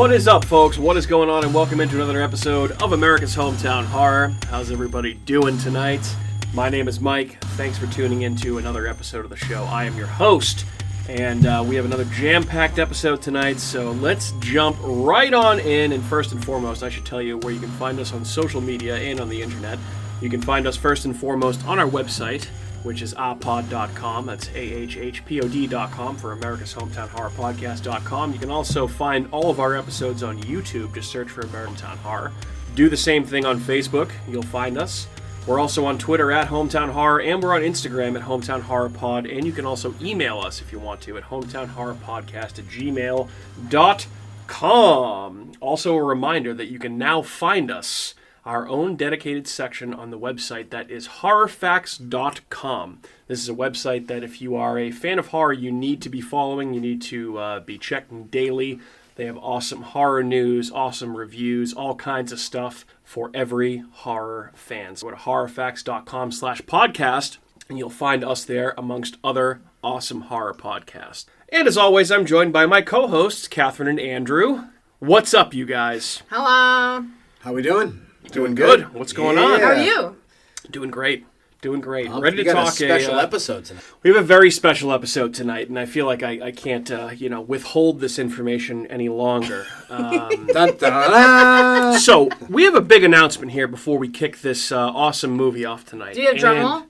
What is up, folks? What is going on? And welcome into another episode of America's Hometown Horror. How's everybody doing tonight? My name is Mike. Thanks for tuning into another episode of the show. I am your host, and we have another jam-packed episode tonight, so let's jump right on in. And first and foremost, I should tell you where you can find us on social media and on the internet. You can find us first and foremost on our website, which is ahpod.com. That's AHHPOD.com for America's Hometown Horror Podcast.com. You can also find all of our episodes on YouTube. Just search for American Hometown Horror. Do the same thing on Facebook. You'll find us. We're also on Twitter at Hometown Horror, and we're on Instagram at Hometown Horror Pod. And you can also email us if you want to at hometownhorrorpodcast@gmail.com. Also a reminder that you can now find us our own dedicated section on the website that is horrorfacts.com. This is a website that if you are a fan of horror, you need to be following. You need to be checking daily. They have awesome horror news, awesome reviews, all kinds of stuff for every horror fan. So go to horrorfacts.com/podcast, and you'll find us there amongst other awesome horror podcasts. And as always, I'm joined by my co-hosts, Catherine and Andrew. What's up, you guys? Hello. How we doing? Doing good. What's going on? How are you? Doing great. Doing great. Ready to talk a special episode tonight. We have a very special episode tonight, and I feel like I can't, withhold this information any longer. Dun, dun, dun. So, we have a big announcement here before we kick this awesome movie off tonight. Do you have drum roll?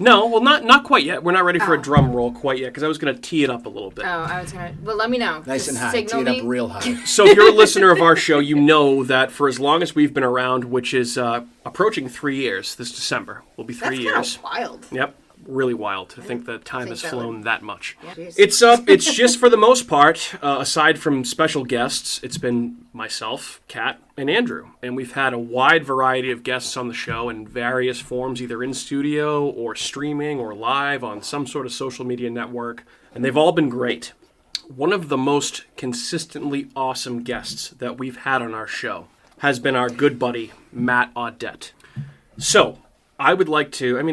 No, well, not quite yet. We're not ready for a drum roll quite yet, because I was going to tee it up a little bit. Oh, I was going to... Well, let me know. Nice Just and high. signal Tee it me. up real high. So if you're a listener of our show, you know that for as long as we've been around, which is approaching 3 years this December, will be 3 years. That's kind of wild. Yep. Really wild to think that time has flown that much. Yeah. It's just for the most part, aside from special guests, it's been myself, Kat, and Andrew. And we've had a wide variety of guests on the show in various forms, either in studio or streaming or live on some sort of social media network. And they've all been great. One of the most consistently awesome guests that we've had on our show has been our good buddy, Matt Audette. So, I would like to, I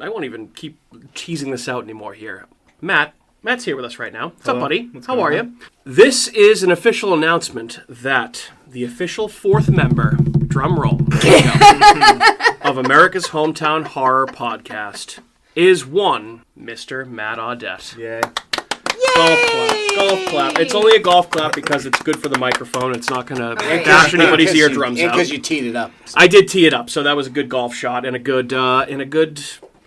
won't even keep teasing this out anymore here. Matt's here with us right now. What's up, buddy? How are you? This is an official announcement that the official fourth member, drum roll, of America's Hometown Horror Podcast is one Mr. Matt Audette. Yay. Golf clap. It's only a golf clap because it's good for the microphone. It's not going to bash anybody's eardrums out. Because you teed it up. I did tee it up, so that was a good golf shot and a good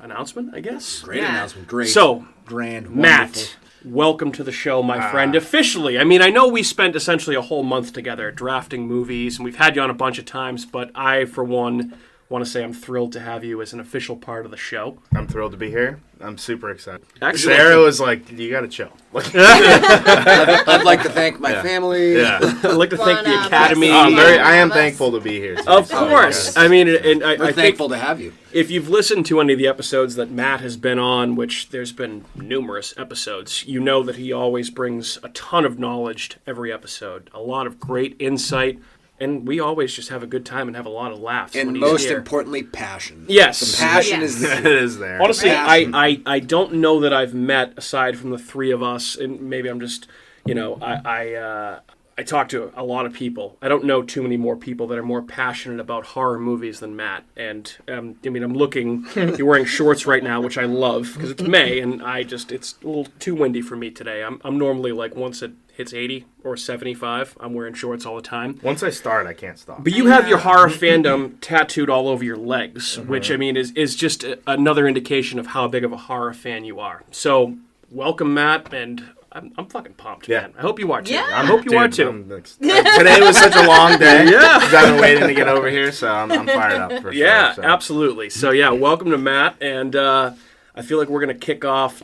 announcement, I guess. Great announcement. Great. So, grand. Wonderful. Matt, welcome to the show, my friend. Officially. I mean, I know we spent essentially a whole month together drafting movies, and we've had you on a bunch of times, but I, for one, want to say I'm thrilled to have you as an official part of the show. I'm thrilled to be here. I'm super excited. Excellent. Sarah was like, you got to chill. I'd like to thank my family. Yeah. I'd like to thank the Academy. I am thankful to be here. Too, of course. I mean, and We're I thankful think to have you. if you've listened to any of the episodes that Matt has been on, which there's been numerous episodes, you know that he always brings a ton of knowledge to every episode. A lot of great insight. And we always just have a good time and have a lot of laughs. And when he's most here. importantly, passion. Yes. The passion Yes. is there. It is there. Honestly, Passion. I don't know that I've met, aside from the three of us, and maybe I'm just, I talk to a lot of people. I don't know too many more people that are more passionate about horror movies than Matt. And, I'm looking, you're wearing shorts right now, which I love, because it's May, and it's a little too windy for me today. I'm normally, like, once it hits 80 or 75, I'm wearing shorts all the time. Once I start, I can't stop. But you have your horror fandom tattooed all over your legs, which, is just another indication of how big of a horror fan you are. So, welcome, Matt, and I'm fucking pumped, man. I hope you are, too. Yeah. I hope you are, too. Today was such a long day. Yeah. I've been waiting to get over here, so I'm fired up for sure. Yeah, So. absolutely. So, welcome to Matt, and I feel like we're going to kick off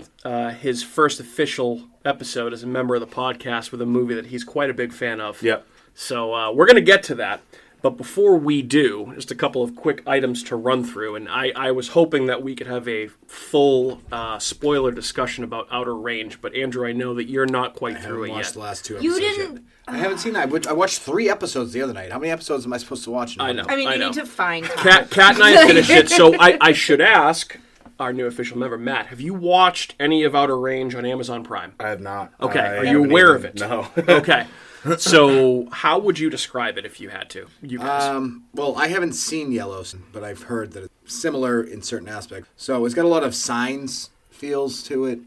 his first official episode as a member of the podcast with a movie that he's quite a big fan of. Yep. So we're going to get to that. But before we do, just a couple of quick items to run through. And I was hoping that we could have a full spoiler discussion about Outer Range. But Andrew, I know that you're not quite through it I haven't yet. watched the last two You episodes didn't... yet. I haven't seen that. I watched 3 episodes the other night. How many episodes am I supposed to watch? I know. I mean, you know. need to find time. Kat and I finished it. So I should ask our new official member, Matt, have you watched any of Outer Range on Amazon Prime? I have not. Okay. Are you aware of it? No. Okay. So how would you describe it if you had to? You guys. Well, I haven't seen Yellowstone, but I've heard that it's similar in certain aspects. So it's got a lot of Signs feels to it.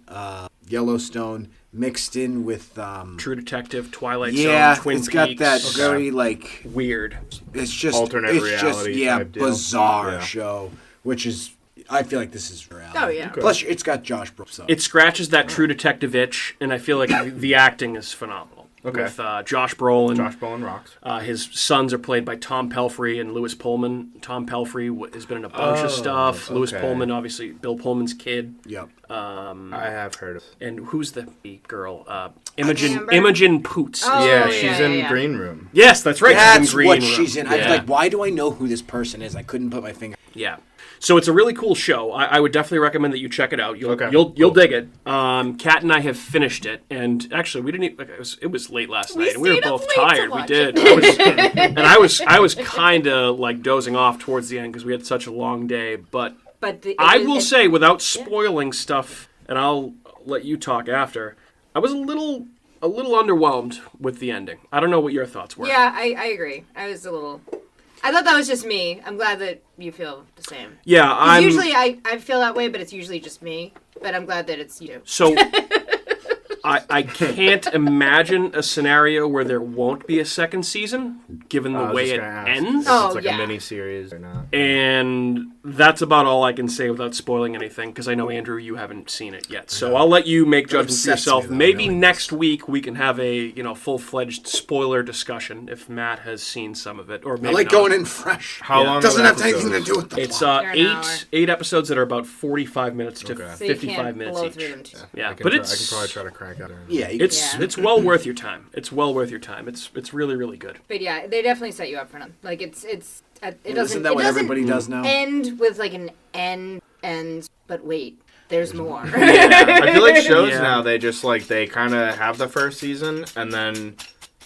Yellowstone mixed in with True Detective, Twilight yeah, Zone, Twin it's Peaks. got that very like weird. it's just Alternate it's reality just type deal. bizarre Yeah. show, which is I feel like this is reality. Oh, yeah. Okay. Plus, it's got Josh Brooks. So. It scratches that True Detective itch, and I feel like the acting is phenomenal. Okay. With Josh Brolin. Josh Brolin rocks. His sons are played by Tom Pelphrey and Louis Pullman. Tom Pelphrey has been in a bunch of stuff. Louis okay. Pullman, obviously, Bill Pullman's kid. Yep. I have heard of. And who's the girl? Amber? Imogen Poots. Oh, Yeah, she's yeah, in yeah. Green Room. Yes, that's right. That's she's in Green what Room. she's in. I was Yeah. like, why do I know who this person is? I couldn't put my finger. Yeah. So it's a really cool show. I would definitely recommend that you check it out. You'll Okay. you'll dig it. Kat and I have finished it, and actually we didn't. It was late last night, and we were stayed up both late to tired. We watch did. I was kind of like dozing off towards the end because we had such a long day. But I will say, without spoiling stuff, and I'll let you talk after. I was a little underwhelmed with the ending. I don't know what your thoughts were. Yeah, I agree. I thought that was just me. I'm glad that you feel the same. Yeah, Usually I feel that way, but it's usually just me. But I'm glad that it's you. So I can't imagine a scenario where there won't be a second season, given the way it ends. Oh, It's like yeah. a mini series or not. And that's about all I can say without spoiling anything, because I know, Andrew, you haven't seen it yet. So I'll let you make judgments for obsessed yourself. me, though, Maybe knowing next week we can have a full-fledged spoiler discussion if Matt has seen some of it, or maybe I like not. going in fresh. How long? Doesn't are have the anything to episodes? do with the It's plot. They're an hour. eight episodes that are about 45 minutes to Okay. So you 55 can't minutes blow each. through them too. Yeah, I can but try- it's I can probably try to crack out. Yeah, you it's well worth your time. It's well worth your time. It's really, really good. But yeah, they definitely set you up for them. Like it Isn't doesn't that it what doesn't everybody does now? end with like an end. But wait, there's more. I feel like shows Yeah. now they just like they kind of have the first season and then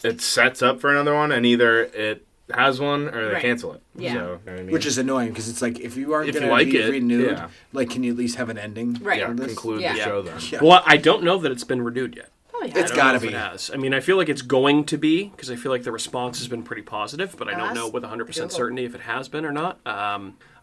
it sets up for another one, and either it has one or they Right. cancel it. Yeah. So, you know what I mean? Which is annoying because it's like if you aren't If going you to like be it, renewed, yeah. like can you at least have an ending? Right. yeah, for this? conclude Yeah. the show then. Yeah. Well, I don't know that it's been renewed yet. Oh, yeah. It's I don't gotta know if be. It has. I mean, I feel like it's going to be because I feel like the response has been pretty positive, but I don't Us? know with 100% Google. certainty if it has been or not.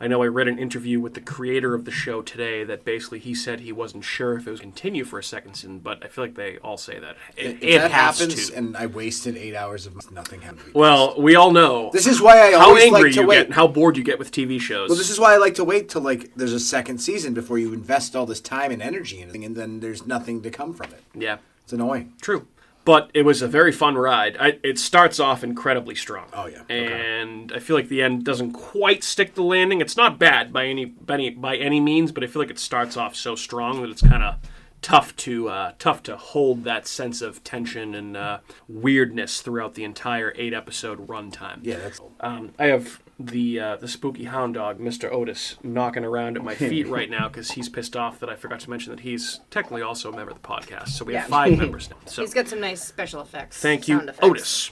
I know I read an interview with the creator of the show today that basically he said he wasn't sure if it was continue for a second season, but I feel like they all say that If it that has happens, to. and I wasted 8 hours of nothing happening. Well, we all know This is why I how always angry like to you wait. get, and how bored you get with TV shows. Well, this is why I like to wait till like there's a second season before you invest all this time and energy in it, and then there's nothing to come from it. yeah, It's annoying. true. But it was a very fun ride. It starts off incredibly strong. Oh, yeah. And I feel like the end doesn't quite stick the landing. It's not bad by any means, but I feel like it starts off so strong that it's kind of tough to hold that sense of tension and weirdness throughout the entire 8-episode runtime. Yeah, that's. I have the spooky hound dog, Mr. Otis, knocking around at my feet right now because he's pissed off that I forgot to mention that he's technically also a member of the podcast. So we have 5 members now. So He's got some nice special effects. thank you, sound effects. Otis.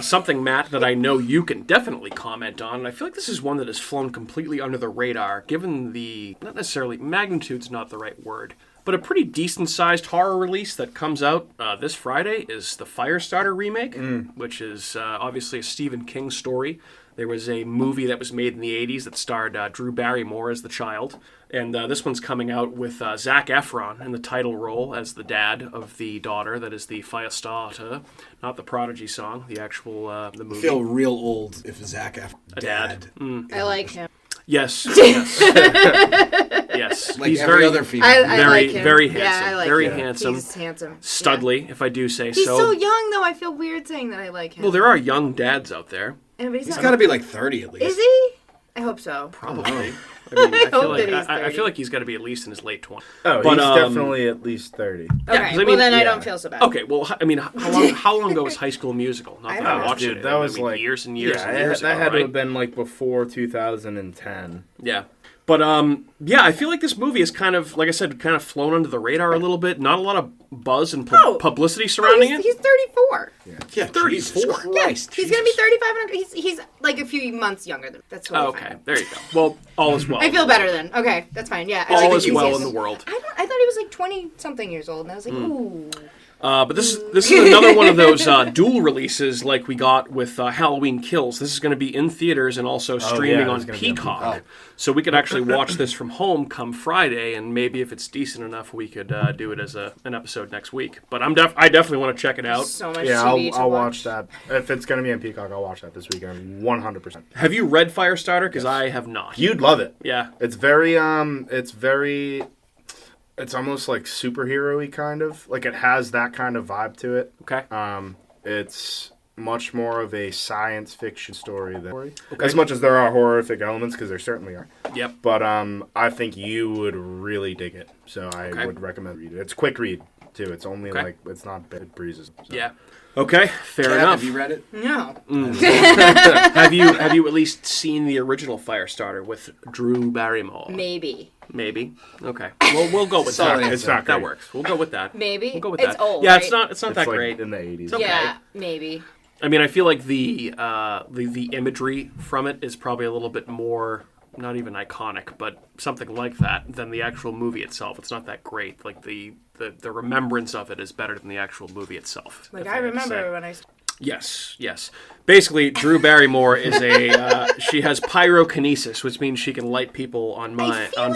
Something, Matt, that I know you can definitely comment on, and I feel like this is one that has flown completely under the radar, given the, not necessarily, magnitude's not the right word, but a pretty decent-sized horror release that comes out this Friday is the Firestarter remake, which is obviously a Stephen King story. There was a movie that was made in the 80s that starred Drew Barrymore as the child. And this one's coming out with Zac Efron in the title role as the dad of the daughter that is the Firestarter. Not the Prodigy song, the actual the movie. Feel real old if Zach Efron dad. I like him. Yes. Yes. like He's every very, other female. I very, like him. very Yeah, handsome. I like very him. handsome. He's handsome. Studly, if I do say Yeah. He's so. so young, though. I feel weird saying that I like him. Well, there are young dads out there. But He's got to be like 30 at least. Is he? I hope so. Probably. I mean, I feel hope like that he's I 30. feel like he's got to be at least in his late 20s. Oh, But, he's um, definitely at least 30. Okay, 'cause I well mean- then I yeah. don't feel so bad. Okay, well, I mean, how long ago was High School Musical? Not that I don't know. watched Dude, it. that was I mean, like years and years yeah, and years that ago, had to right? have been like before 2010. Yeah. But yeah, I feel like this movie is kind of, like I said, kind of flown under the radar a little bit. Not a lot of buzz and Oh. publicity surrounding he's, it. he's 34. Yeah, 34. Jesus Yeah, Christ. he's gonna be 35. He's like a few months younger than. That's Oh, totally okay, fine. there you go. Well, all is well. I feel better then. Okay, that's fine. Yeah, All is he's- well he's- in the world. I thought he was like 20 something years old, and I was like, ooh. But this is another one of those dual releases like we got with Halloween Kills. This is going to be in theaters and also streaming on Peacock. So we could actually watch this from home come Friday, and maybe if it's decent enough, we could do it as an episode next week. But I definitely want to check it out. So much Yeah, TV I'll watch that. If it's going to be on Peacock, I'll watch that this weekend, 100%. Have you read Firestarter? Because I have not. You'd love it. Yeah. It's it's almost like superhero-y kind of. Like it has that kind of vibe to it. Okay. It's much more of a science fiction story than as much as there are horrific elements, because there certainly are. Yep. But I think you would really dig it. So I would recommend read it. It's a quick read too. It's only it's not big breezes. So. Yeah. Okay, fair Kat, enough. Have you read it? No. Have you at least seen the original Firestarter with Drew Barrymore? Maybe. Okay. Well, we'll go with Solid that. answer. It's not that works. We'll go with that. Maybe. We'll go with It's that. old, Yeah, right? it's not It's that like great. in the 80s. Okay. Yeah, maybe. I mean, I feel like the imagery from it is probably a little bit more, not even iconic, but something like that than the actual movie itself. It's not that great. Like the remembrance of it is better than the actual movie itself. Like, if I had to remember say. when I... Yes. Basically, Drew Barrymore is she has pyrokinesis, which means she can light people on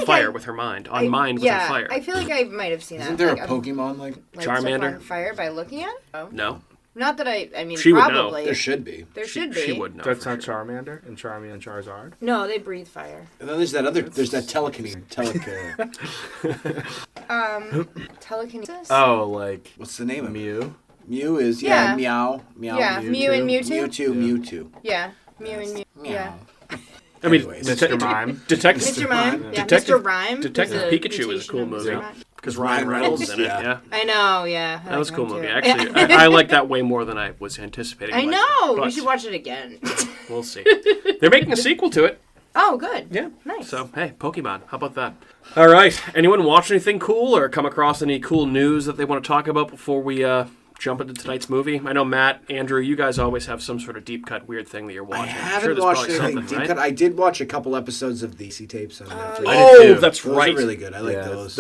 fire with her mind. With her fire. I feel like I might have seen that. Isn't there like, a Pokemon like? like Charmander? stuff on fire by looking at it? Oh. No. Not that I mean, She would know. probably. There should be. There should be. She would know. That's for not sure. Charmander and Charmy and Charizard. No, they breathe fire. And then there's that telekinesis. Telekinesis? Oh, like What's the name of it? Mew. Mew is Yeah. meow. Yeah, Mew and Mewtwo? Mewtwo. Yeah. Mew and Mew. Yeah. I mean, Anyways. Mr. Mime. Detective Mr. Mime? Yeah. Detective- Mr. Rhyme? Detective was a Pikachu is a cool mutation of movie. Mr. Rhyme. because Ryan Reynolds is in it. Yeah. I know, yeah. That was a cool movie. Too. Actually, I like that way more than I was anticipating. I know. But We should watch it again. We'll see. They're making a sequel to it. Oh, good. Yeah. Nice. So, hey, Pokemon. How about that? All right. Anyone watch anything cool or come across any cool news that they want to talk about before we jump into tonight's movie? I know, Matt, Andrew, you guys always have some sort of deep cut weird thing that you're watching. I I'm haven't sure there's watched probably anything something, deep right? cut. I did watch a couple episodes of the DC tapes on Netflix. I did too. That's Those right. are really good. I like those.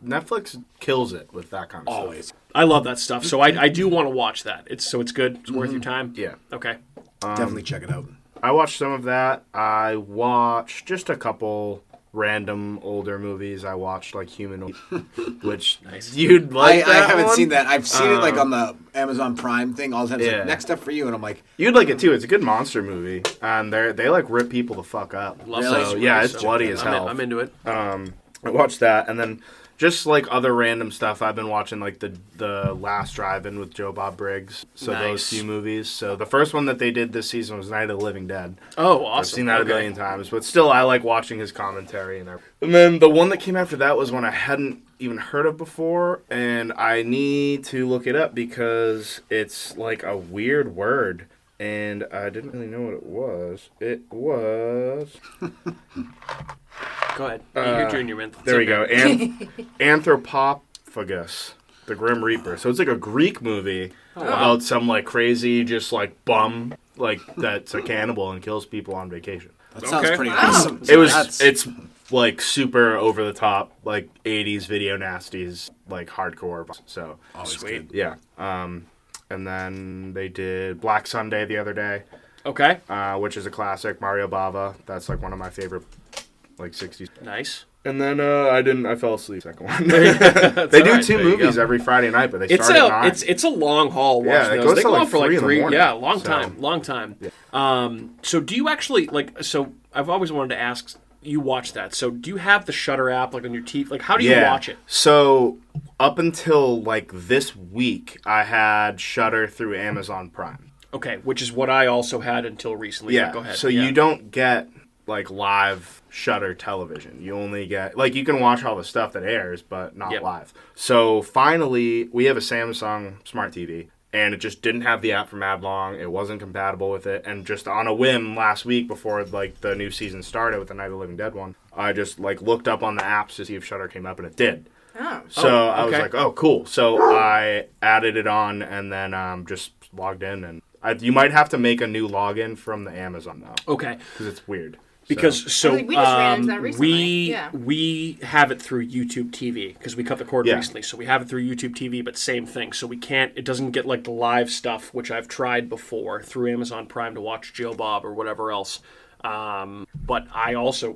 Netflix kills it with that kind of Always. I love that stuff. So I do want to watch that. It's good. It's worth your time. Yeah. Okay. Definitely check it out. I watched some of that. I watched just a couple random older movies. I watched like Humanoid, which you'd like. I that haven't one? seen that. I've seen it like on the Amazon Prime thing. All the time, it's Yeah. like, next up for you, and I'm like, You'd like it too. It's a good monster movie, and they like rip people the fuck up. Love Really? those So yeah, movies, it's so bloody as hell. I'm into it. I watched that, and then just like other random stuff. I've been watching like the Last Drive-In with Joe Bob Briggs. So Nice. those few movies. So the first one that they did this season was Night of the Living Dead. Oh, awesome. I've seen that Okay. a billion times, but still, I like watching his commentary and everything. And then the one that came after that was one I hadn't even heard of before, and I need to look it up because it's like a weird word, and I didn't really know what it was. It was... Go ahead. You're doing your mental. There we go. Anthropophagus, the Grim Reaper. So it's like a Greek movie about some like crazy, just like bum, like that's a cannibal and kills people on vacation. that sounds Okay. pretty Wow. awesome. It's like super over the top, like 80s video nasties, like hardcore. So Sweet. yeah. And then they did Black Sunday the other day, Okay. which is a classic. Mario Bava. That's like one of my favorite, like 60s. Nice. And then I fell asleep. Second one. That's They all do right. two There you movies go. every Friday night, but they It's start at 9. it's a long haul. Yeah, Watching it those. goes They till go like on for like 3 in the 3. morning. Yeah, long So- time. So do you actually like? So I've always wanted to ask. You watch that. So do you have the Shutter app like on your TV? Like how do you watch it? So up until like this week, I had Shudder through Amazon Prime. Okay, which is what I also had until recently. Yeah. But go ahead. So Yeah. you don't get like live Shudder television. You only get like you can watch all the stuff that airs, but not Yep. live. So finally, we have a Samsung Smart TV. And it just didn't have the app for mad long. It wasn't compatible with it. And just on a whim last week before like the new season started with the Night of the Living Dead one, I just like looked up on the apps to see if Shudder came up, and it did. Oh. So I was okay. like, oh, cool. So I added it on and then just logged in. And you might have to make a new login from the Amazon, though, Okay. because it's weird. Because I think we just ran into that recently. we have it through YouTube TV because we cut the cord Yeah. recently, so we have it through YouTube TV. But same thing, so we can't. It doesn't get like the live stuff, which I've tried before through Amazon Prime to watch Joe Bob or whatever else. But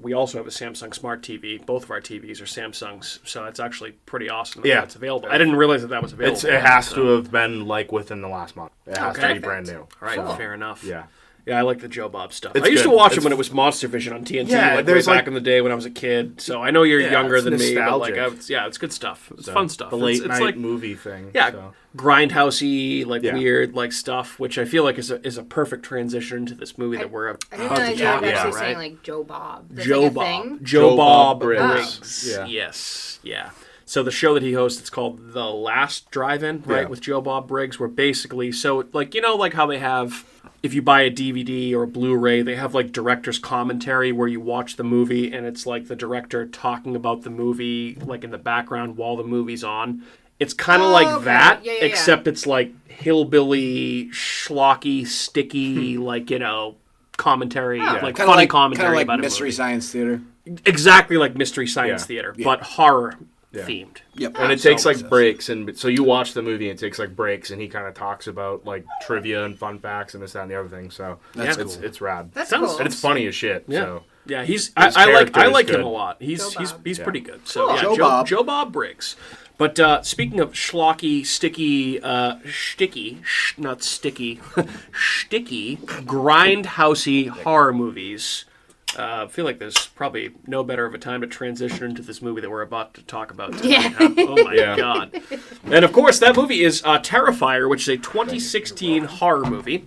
we also have a Samsung Smart TV. Both of our TVs are Samsungs, so it's actually pretty awesome that it's available. I didn't realize that was available. It has to have been like within the last month. It has to be brand new. All right, So, fair enough. Yeah. Yeah, I like the Joe Bob stuff. It's I used good. to watch it when it was Monster Vision on TNT, Yeah, way there's back in the day when I was a kid. So I know you're younger it's than me, but like, nostalgic. it's good stuff. It's fun stuff. The late it's night like, movie thing. yeah, So. grindhousey, like Yeah. weird, like stuff, which I feel like is a perfect transition into this movie that we're I didn't about to realize you were talk actually about, saying right? like Joe Bob. That's Joe like a Bob. thing? Joe Bob Briggs. Briggs. Yeah. Yes. Yeah. So the show that he hosts, it's called The Last Drive-In, right, Yeah. with Joe Bob Briggs, where basically, so like, like how they have, if you buy a DVD or a Blu-ray, they have like director's commentary where you watch the movie and it's like the director talking about the movie like in the background while the movie's on. It's kind of like okay. that, Yeah. except it's like hillbilly, schlocky, sticky, like, commentary, like Kinda funny commentary kind of about like a Mystery movie. Science Theater. Exactly like Mystery Science Yeah. Theater, Yeah. but horror themed. Yep. And it takes like breaks, and so you watch the movie and it takes like breaks, and he kind of talks about like trivia and fun facts and this, that, and the other thing. So That's it's cool. it's rad. That's Sounds- cool. And it's funny as shit. Yeah, So yeah. He's His I like character is him good. a lot. He's Joe Bob. pretty good. So Cool. yeah, Joe Bob. Briggs. But speaking of schlocky, sticky, not sticky, sticky, grindhousey horror movies. I feel like there's probably no better of a time to transition into this movie that we're about to talk about today. Yeah. Oh my god. And of course, that movie is Terrifier, which is a 2016 horror movie.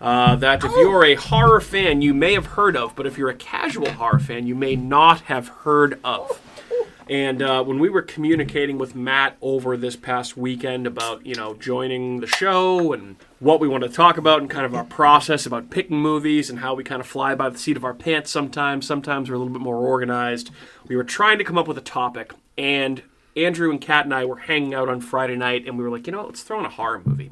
That if you're a horror fan, you may have heard of, but if you're a casual horror fan, you may not have heard of. And when we were communicating with Matt over this past weekend about, joining the show and what we want to talk about and kind of our process about picking movies and how we kind of fly by the seat of our pants sometimes. Sometimes we're a little bit more organized. We were trying to come up with a topic, and Andrew and Kat and I were hanging out on Friday night, and we were like, let's throw in a horror movie.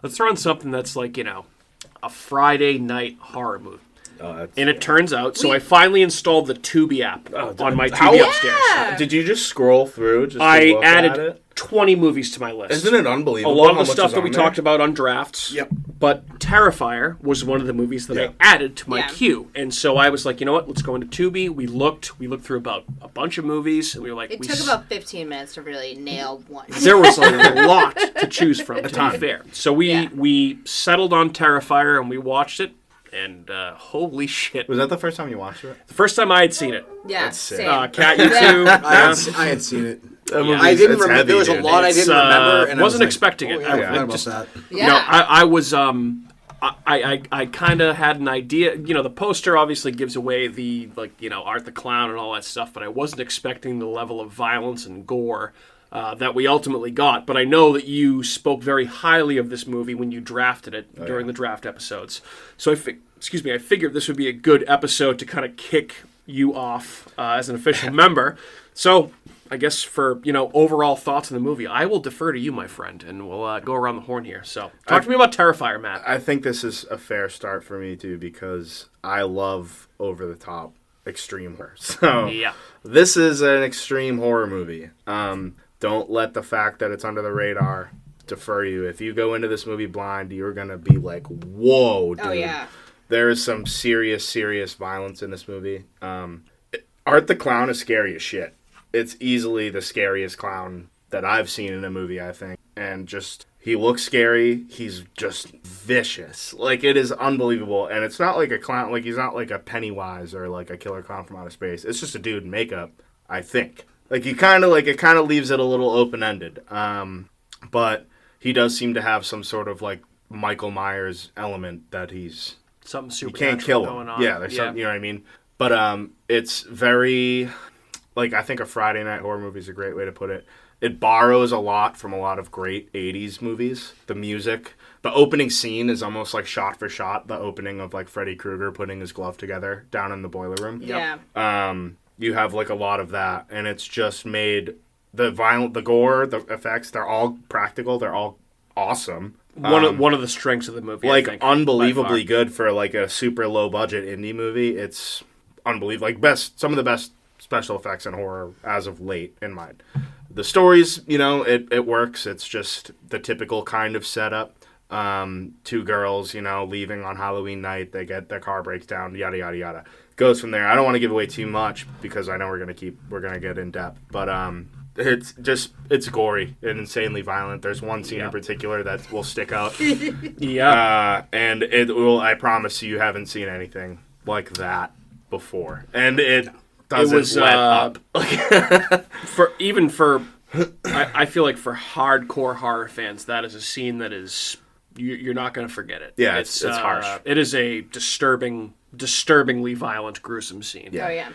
Let's throw in something that's like, a Friday night horror movie. And it turns out, so I finally installed the Tubi app on my TV upstairs. Did you just scroll through? Just to I look at added it? 20 movies to my list. Isn't it unbelievable? a lot of how the much stuff is that we on there? talked about on drafts. Yep. But Terrifier was one of the movies that Yeah. I added to my Yeah. queue. And so I was like, you know what? Let's go into Tubi. We looked through about a bunch of movies, and we were like, It took about 15 minutes to really nail one. there was a lot to choose from, to be time. fair. So we settled on Terrifier, and we watched it. And holy shit. Was that the first time you watched it? The first time I had seen it. Yeah, That's sick. same. Kat, you too? I had seen it. That Yeah. I didn't it's remember. heavy, There was a dude. lot I didn't remember, and I wasn't was like, expecting it. Oh, yeah, I I forgot just- about that. Yeah. I was I kind of had an idea. The poster obviously gives away the Art the Clown and all that stuff, but I wasn't expecting the level of violence and gore that we ultimately got. But I know that you spoke very highly of this movie when you drafted it during the draft episodes. So I figured this would be a good episode to kind of kick you off as an official member. So I guess for overall thoughts on the movie, I will defer to you, my friend, and we'll go around the horn here. So talk to me about Terrifier, Matt. I think this is a fair start for me too, because I love over the top extreme horror. So Yeah. this is an extreme horror movie. Don't let the fact that it's under the radar defer you. If you go into this movie blind, you're gonna be like, "Whoa, dude!" Oh, yeah. There is some serious violence in this movie. Art the Clown is scary as shit. It's easily the scariest clown that I've seen in a movie, I think. And just, he looks scary. He's just vicious. Like, it is unbelievable. And it's not like a clown, like, he's not like a Pennywise or like a killer clown from outer space. It's just a dude in makeup, I think. Like, it kind of leaves it a little open-ended. But he does seem to have some sort of, like, Michael Myers element that he's... Something You supernatural can't kill going him. on. Yeah, there's something, you know what I mean? But it's very, like, I think a Friday night horror movie is a great way to put it. It borrows a lot from a lot of great 80s movies. The music. The opening scene is almost like shot for shot the opening of, like, Freddy Krueger putting his glove together down in the boiler room. Yeah. You have, like, a lot of that, and it's just made the gore, the effects, they're all practical. They're all awesome. One of the strengths of the movie, Like, I think, unbelievably by far. good for like a super low budget indie movie. It's unbelievable. Like some of the best special effects in horror as of late in mind. The stories, it works. It's just the typical kind of setup. Two girls, leaving on Halloween night. Their car breaks down. Yada yada yada. Goes from there. I don't want to give away too much because I know we're gonna get in depth. But it's gory and insanely violent. There's one scene in particular that will stick out. And it will. I promise you haven't seen anything like that before, and it doesn't let up. I feel like for hardcore horror fans, that is a scene that is you're not going to forget it. Yeah, it's harsh. It is a disturbingly violent, gruesome scene. Yeah. Oh yeah.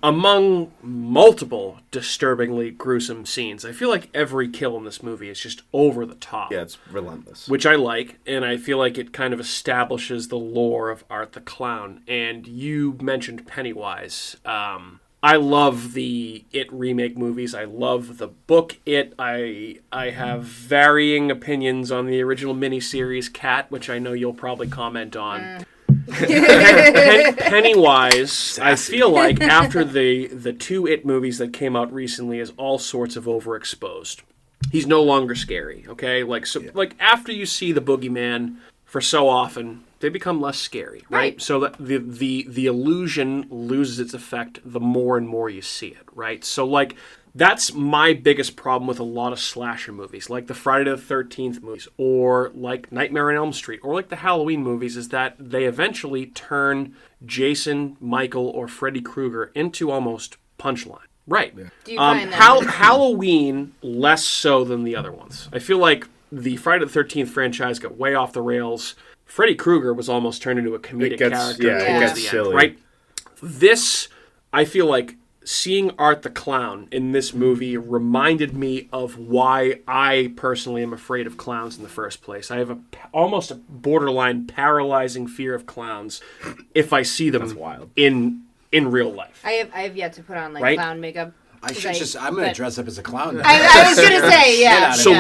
Among multiple disturbingly gruesome scenes, I feel like every kill in this movie is just over the top. Yeah, it's relentless. Which I like, and I feel like it kind of establishes the lore of Art the Clown. And you mentioned Pennywise. I love the It remake movies. I love the book It. I have varying opinions on the original miniseries Cat, which I know you'll probably comment on. Pennywise, I feel like after the two It movies that came out recently is all sorts of overexposed. He's no longer scary, okay? Like after you see the boogeyman for so often, they become less scary, right? So that the illusion loses its effect the more and more you see it, right? So that's my biggest problem with a lot of slasher movies, like the Friday the 13th movies, or like Nightmare on Elm Street, or like the Halloween movies, is that they eventually turn Jason, Michael, or Freddy Krueger into almost punchline. Right. Yeah. Do you find that Halloween less so than the other ones. I feel like the Friday the 13th franchise got way off the rails. Freddy Krueger was almost turned into a comedic character. Yeah, it gets silly. End, right? This, I feel like, seeing Art the Clown in this movie reminded me of why I personally am afraid of clowns in the first place. I have almost a borderline paralyzing fear of clowns if I see them in real life. I have yet to put on clown makeup. I'm going to dress up as a clown now. I was going to say, yeah. So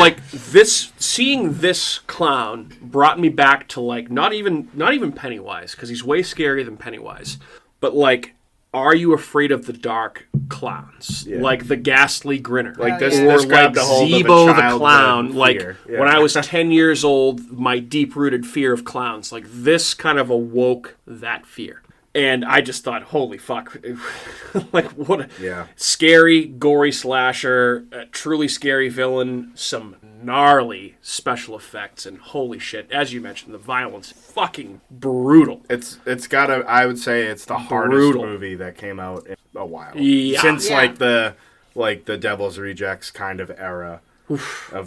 seeing this clown brought me back to not even Pennywise, because he's way scarier than Pennywise, but are you afraid of the dark clowns? Yeah. Like the ghastly grinner. This grabbed a hold Zebo of a the clown. fear. When I was 10 years old, my deep-rooted fear of clowns. This kind of awoke that fear. And I just thought, holy fuck. What a scary, gory slasher, a truly scary villain, some gnarly special effects, and holy shit, as you mentioned, the violence, fucking brutal. I would say it's the hardest movie that came out in a while. Yeah. Since the Devil's Rejects kind of era.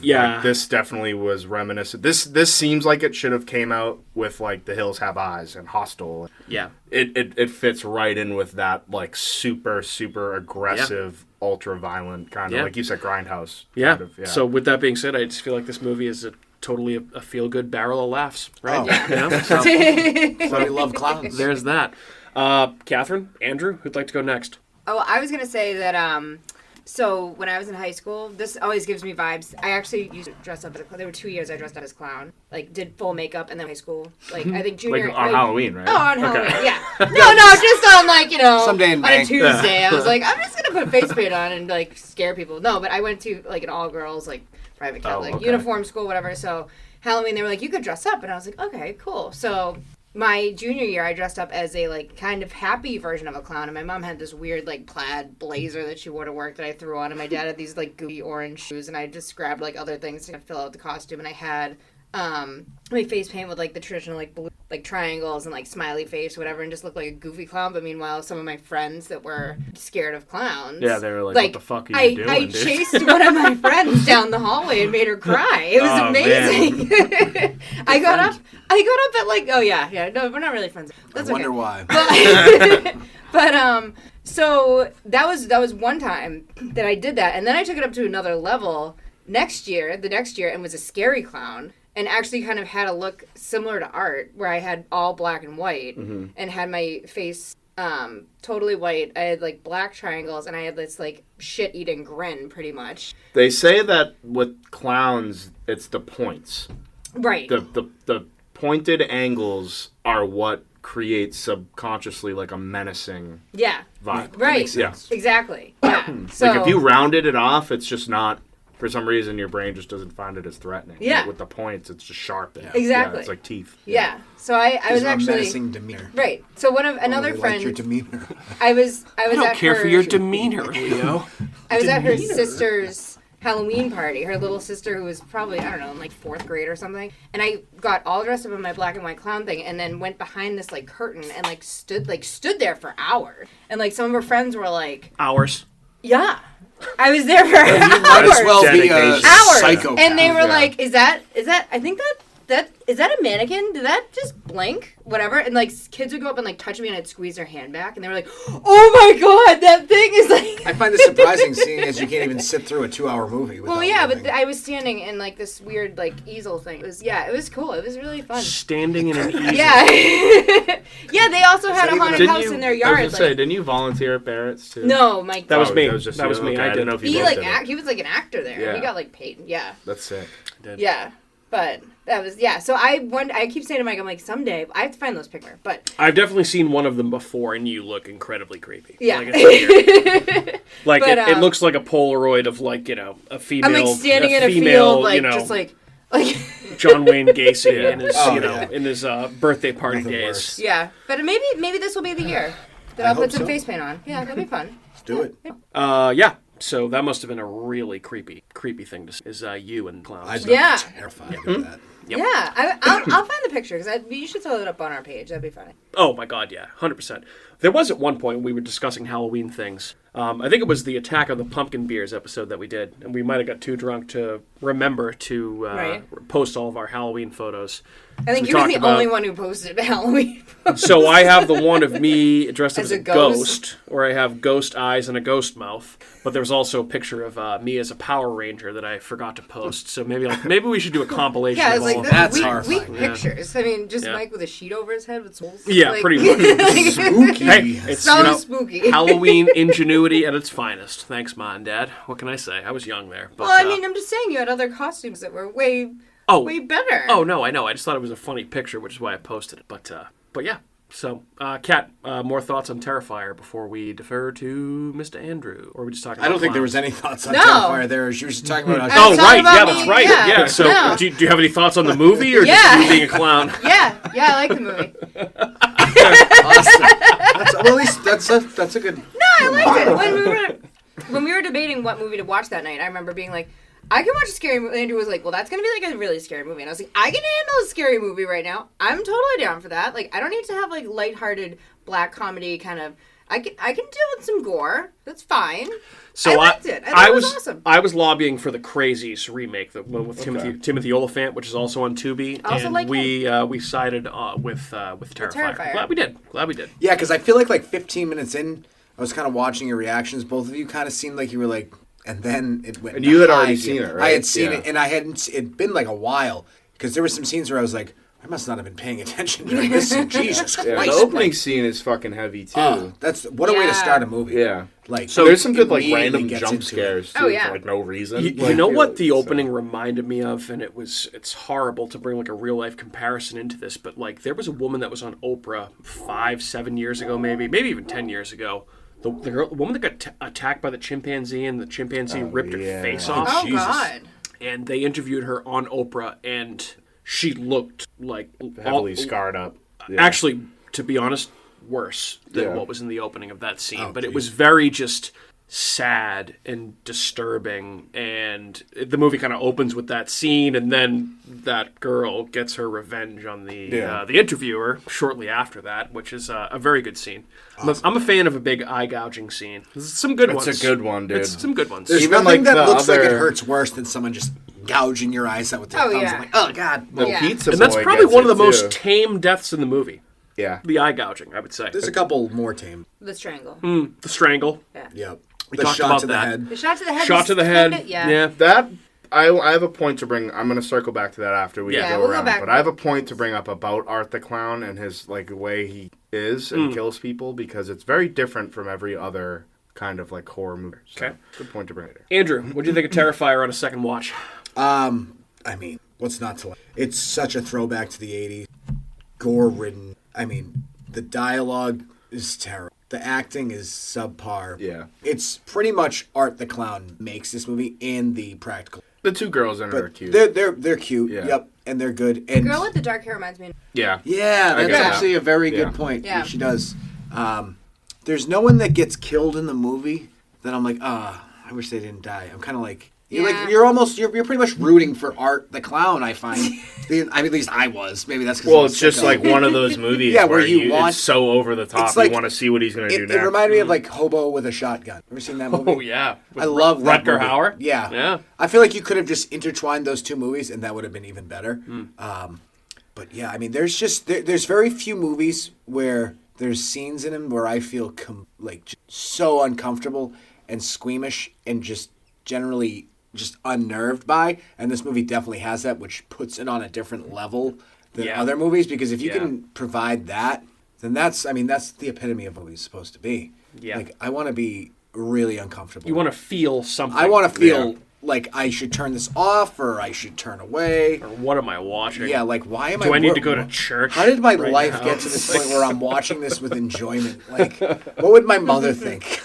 This definitely was reminiscent. This seems like it should have came out with The Hills Have Eyes and Hostel. Yeah, it fits right in with that super super aggressive, ultra violent kind of like you said, Grindhouse. Yeah. Kind of, So with that being said, I just feel like this movie is totally a feel good barrel of laughs. Right? So we love clowns. There's that. Catherine, Andrew, who'd like to go next? Oh, I was gonna say that. So when I was in high school, this always gives me vibes. I actually used to dress up as a clown. There were 2 years I dressed up as clown. Did full makeup, and then high school. I think junior... on Halloween, right? Oh, on Halloween, yeah. No, just on, someday in on May. a Tuesday. I was like, I'm just going to put face paint on and, scare people. No, but I went to, an all-girls, private Catholic uniform school, whatever. So Halloween, they were like, you could dress up. And I was like, okay, cool. So... my junior year, I dressed up as a, kind of happy version of a clown. And my mom had this weird, plaid blazer that she wore to work that I threw on. And my dad had these, goofy orange shoes. And I just grabbed, other things to fill out the costume. And I had my face paint with, the traditional, blue, triangles and, smiley face or whatever. And just looked like a goofy clown. But meanwhile, some of my friends that were scared of clowns. Yeah, they were what the fuck are you doing, I chased one of my friends down the hallway and made her cry. It was amazing. I got up at no, we're not really friends. That's I wonder why. But so that was one time that I did that, and then I took it up to another level the next year, and was a scary clown, and actually kind of had a look similar to Art, where I had all black and white, and had my face totally white. I had black triangles, and I had this shit-eating grin, pretty much. They say that with clowns, it's the points. Right. The pointed angles are what creates subconsciously like a menacing Yeah. vibe. Right. Yeah. Exactly. Yeah. So Like if you rounded it off, it's just not. For some reason, your brain just doesn't find it as threatening. Yeah. Like with the points, it's just sharp. And, Exactly. Yeah, it's like teeth. Yeah. So I was There's a actually menacing demeanor. right. So one of another Really friend. like your demeanor. I was I don't at care her, for your demeanor, Leo. I was at her sister's Halloween party. Her little sister, who was probably, I don't know, in like 4th grade or something. And I got all dressed up in my black and white clown thing, and then went behind this like curtain and like stood there for hours. And like some of her friends were like, Hours. "Yeah, I was there for Might hours." as well be a Dedication. Hours. psychopath. And they were Yeah. like, is that, I think that, is that a mannequin? Did that just blink? Whatever. And like kids would go up and like touch me and I'd squeeze their hand back. And they were like, oh my God, that thing is like. I find this surprising, seeing as you can't even sit through a 2-hour movie. Well, without yeah, moving. but I was standing in like this weird like easel thing. It was cool. It was really fun. Standing in an easel. Yeah. Yeah, they also had a even- haunted Didn't house you, in their I was yard. gonna say, Like, didn't you volunteer at Barrett's too? no, Mike. That was me. Just That was you? me. Okay, I I didn't did. know if you He both like did it. he was like an actor there. Yeah. He got like paid. Yeah. That's sick. Yeah. But that was So I keep saying to Mike, I'm like, someday I have to find those pictures. But I've definitely seen one of them before, and you look incredibly creepy. yeah. Like, it's weird. Like But, it looks like a Polaroid of like a female. I'm like standing in a female, field, like just like John Wayne Gacy in his Oh, yeah. in his birthday party Nothing days. worse. yeah. But maybe this will be the year that I I'll put hope some so. face paint on. Yeah, that'd be fun. Let's do it. Yeah. So that must have been a really creepy thing to see. Is you and clowns? I'd Yeah. be terrified of that. Yep. Yeah, I'll find the picture because you should throw it up on our page. That'd be funny. Oh my God, yeah, 100%. There was at one point when we were discussing Halloween things. I think it was the Attack of the Pumpkin Beers episode that we did, and we might have got too drunk to remember to Right. post all of our Halloween photos. I think we you were talked the about- only one who posted Halloween. So I have the one of me dressed up As as a a ghost. ghost, where I have ghost eyes and a ghost mouth. But there's also a picture of me as a Power Ranger that I forgot to post. So maybe we should do a compilation Yeah, of it's all like of That's weak horrifying. pictures. I mean, just Yeah. Mike with a sheet over his head with souls. Yeah, Like- pretty much. Spooky. Hey, it's So spooky. Halloween ingenuity at its finest. Thanks, Ma and Dad. What can I say? I was young there. But, Well, I mean, I'm just saying you had other costumes that were way better. Oh no, I know. I just thought it was a funny picture, which is why I posted it. But yeah. So, Kat, more thoughts on Terrifier before we defer to Mr. Andrew, or are we just talking? I don't about think there clowns? was any thoughts on No. Terrifier there. She was just talking about I how was Oh talking right, about yeah, me, that's right. yeah. Yeah. So, No. do you have any thoughts on the movie, or Yeah. just you being a clown? Yeah, I like the movie. awesome. Well, at least that's a good. No, I liked it. When we were debating what movie to watch that night, I remember being like, I can watch a scary movie. Andrew was like, well, that's going to be like a really scary movie. And I was like, I can handle a scary movie right now. I'm totally down for that. Like, I don't need to have like lighthearted black comedy kind of. I can deal with some gore. That's fine. So I liked it. I thought it was awesome. I was lobbying for the Crazies remake, the one with Timothy Olyphant, which is also on Tubi, I also and like we sided with Terrifier. Terrifier. Glad we did. Yeah, because I feel like 15 minutes in, I was kind of watching your reactions. Both of you kind of seemed like you were like, and then it went. And you had high already gear. seen it, I right? had seen Yeah. it, and I hadn't. It'd been like a while because there were some scenes where I was like, I must not have been paying attention during this. scene. Jesus Yeah, Christ! the opening scene is fucking heavy too. That's what a way to Yeah. start a movie. Yeah. Like So there's some good like immediately random gets jump into it. scares too Oh, yeah. for like no reason. You Like, know what the so- opening reminded me of, and it's horrible to bring like a real life comparison into this, but like there was a woman that was on Oprah 5-7 years ago, maybe even 10 years ago. The woman that got attacked by the chimpanzee, and the chimpanzee ripped yeah. her face Oh, off. Oh, Jesus. God. And they interviewed her on Oprah, and she looked like heavily scarred up. Yeah. Actually, to be honest, worse than Yeah. what was in the opening of that scene. Oh, but it geez. was very just sad and disturbing, and the movie kind of opens with that scene, and then that girl gets her revenge on the interviewer shortly after that, which is a very good scene. I'm a fan of a big eye gouging scene. There's some good ones. It's a good one, dude. It's some good ones. There's Even, nothing like, that the looks like it other- hurts worse than someone just gouging your eyes out with their Oh, thumbs. yeah. I'm like, oh God. The Yeah. pizza and that's boy probably gets one of it, the most too. tame deaths in the movie. Yeah. The eye gouging, I would say. There's a couple more tame. The strangle. The strangle. Yep. We The talked shot about to the that. head. The shot to the head. Shot was to the kinda- head. yeah. That I have a point to bring. I'm going to circle back to that after we Yeah, go we'll go around. back. But I have a point to bring up about Art the Clown and his like way he is and kills people, because it's very different from every other kind of like horror movie. So, Okay. good point to bring it. Andrew, what do you think of Terrifier on a second watch? I mean, what's not to like? It's such a throwback to the 80s. Gore-ridden. I mean, The dialogue is terrible. The acting is subpar. Yeah. It's pretty much Art the Clown makes this movie and the practical. The two girls in it are cute. They're cute. Yeah. Yep, and they're good. The And girl with the dark hair reminds me. Yeah. yeah, that's get that. actually a very Yeah. good point. Yeah. She does. There's no one that gets killed in the movie that I'm like, I wish they didn't die. I'm kind of like. Yeah. You're pretty much rooting for Art the Clown. I find. I mean, at least I was. Maybe that's because. Well, it's just like one of those movies Yeah, where where you want- it's so over the top. It's like- You want to see what he's going to do It next. reminded me of like Hobo with a Shotgun. Ever seen that movie? Oh yeah, I love that Rutger movie. Hauer. Yeah, Yeah. I feel like you could have just intertwined those two movies, and that would have been even better. But yeah, I mean, there's very few movies where there's scenes in them where I feel just so uncomfortable and squeamish and just generally just unnerved by. And this movie definitely has that, which puts it on a different level than Yeah. other movies. Because if you Yeah. can provide that, then that's the epitome of what it's supposed to be. Yeah. Like I want to be really uncomfortable. You want to feel something. I want to feel Yeah. like I should turn this off or I should turn away. Or what am I watching? Yeah, like why am Do I need what- to go to church? How did my right life now? get to this point where I'm watching this with enjoyment? Like, what would my mother think?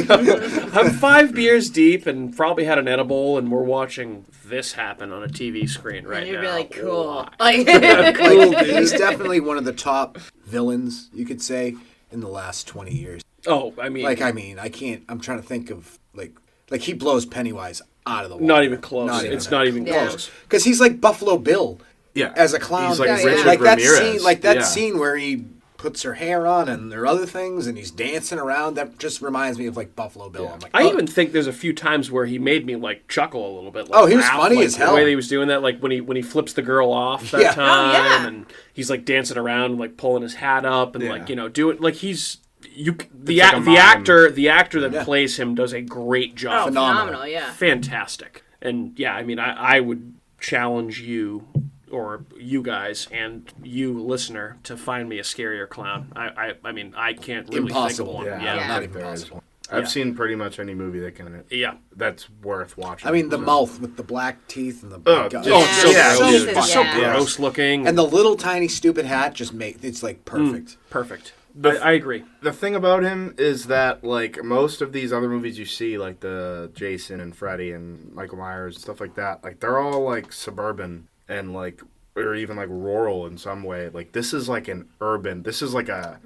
I'm 5 beers deep and probably had an edible, and we're watching this happen on a TV screen right And you'd now. be like, cool. Why? Like, He's definitely one of the top villains, you could say, in the last 20 years. Oh, I mean, I can't. I'm trying to think of like he blows Pennywise out of the water. not even close. It's not even Yeah. close. because he's like Buffalo Bill. Yeah. As a clown, He's like Yeah, Richard like that Ramirez. scene, Yeah. scene where he puts her hair on and there are other things, and he's dancing around. That just reminds me of like Buffalo Bill. Yeah. I'm like, I oh. even think there's a few times where he made me like chuckle a little bit. Like, Oh, he was laugh, funny like, as hell. The way that he was doing that, like when he flips the girl off that Yeah. time, Oh, yeah. and he's like dancing around, like pulling his hat up, and Yeah. like do it like he's the It's like a mime. actor that Yeah. plays him does a great oh, job. phenomenal, yeah. Fantastic. And yeah, I mean, I would challenge you or you guys and you listener to find me a scarier clown. I mean, I can't really Impossible. think of one. Yeah, Yeah. I Not don't even think there is possible. one. I've Yeah. seen pretty much any movie that can. Yeah. That's worth watching. I mean, the So- mouth with the black teeth and the Oh, God. just- Oh, it's so Yeah, gross. dude. It's so Yeah. gross looking. and the little tiny stupid hat just it's like perfect. Perfect. The- I agree. The thing about him is that, like, most of these other movies you see, like the Jason and Freddy and Michael Myers and stuff like that, like, they're all, like, suburban and, like, or even, like, rural in some way. Like, this is, like, an urban, this is, like, a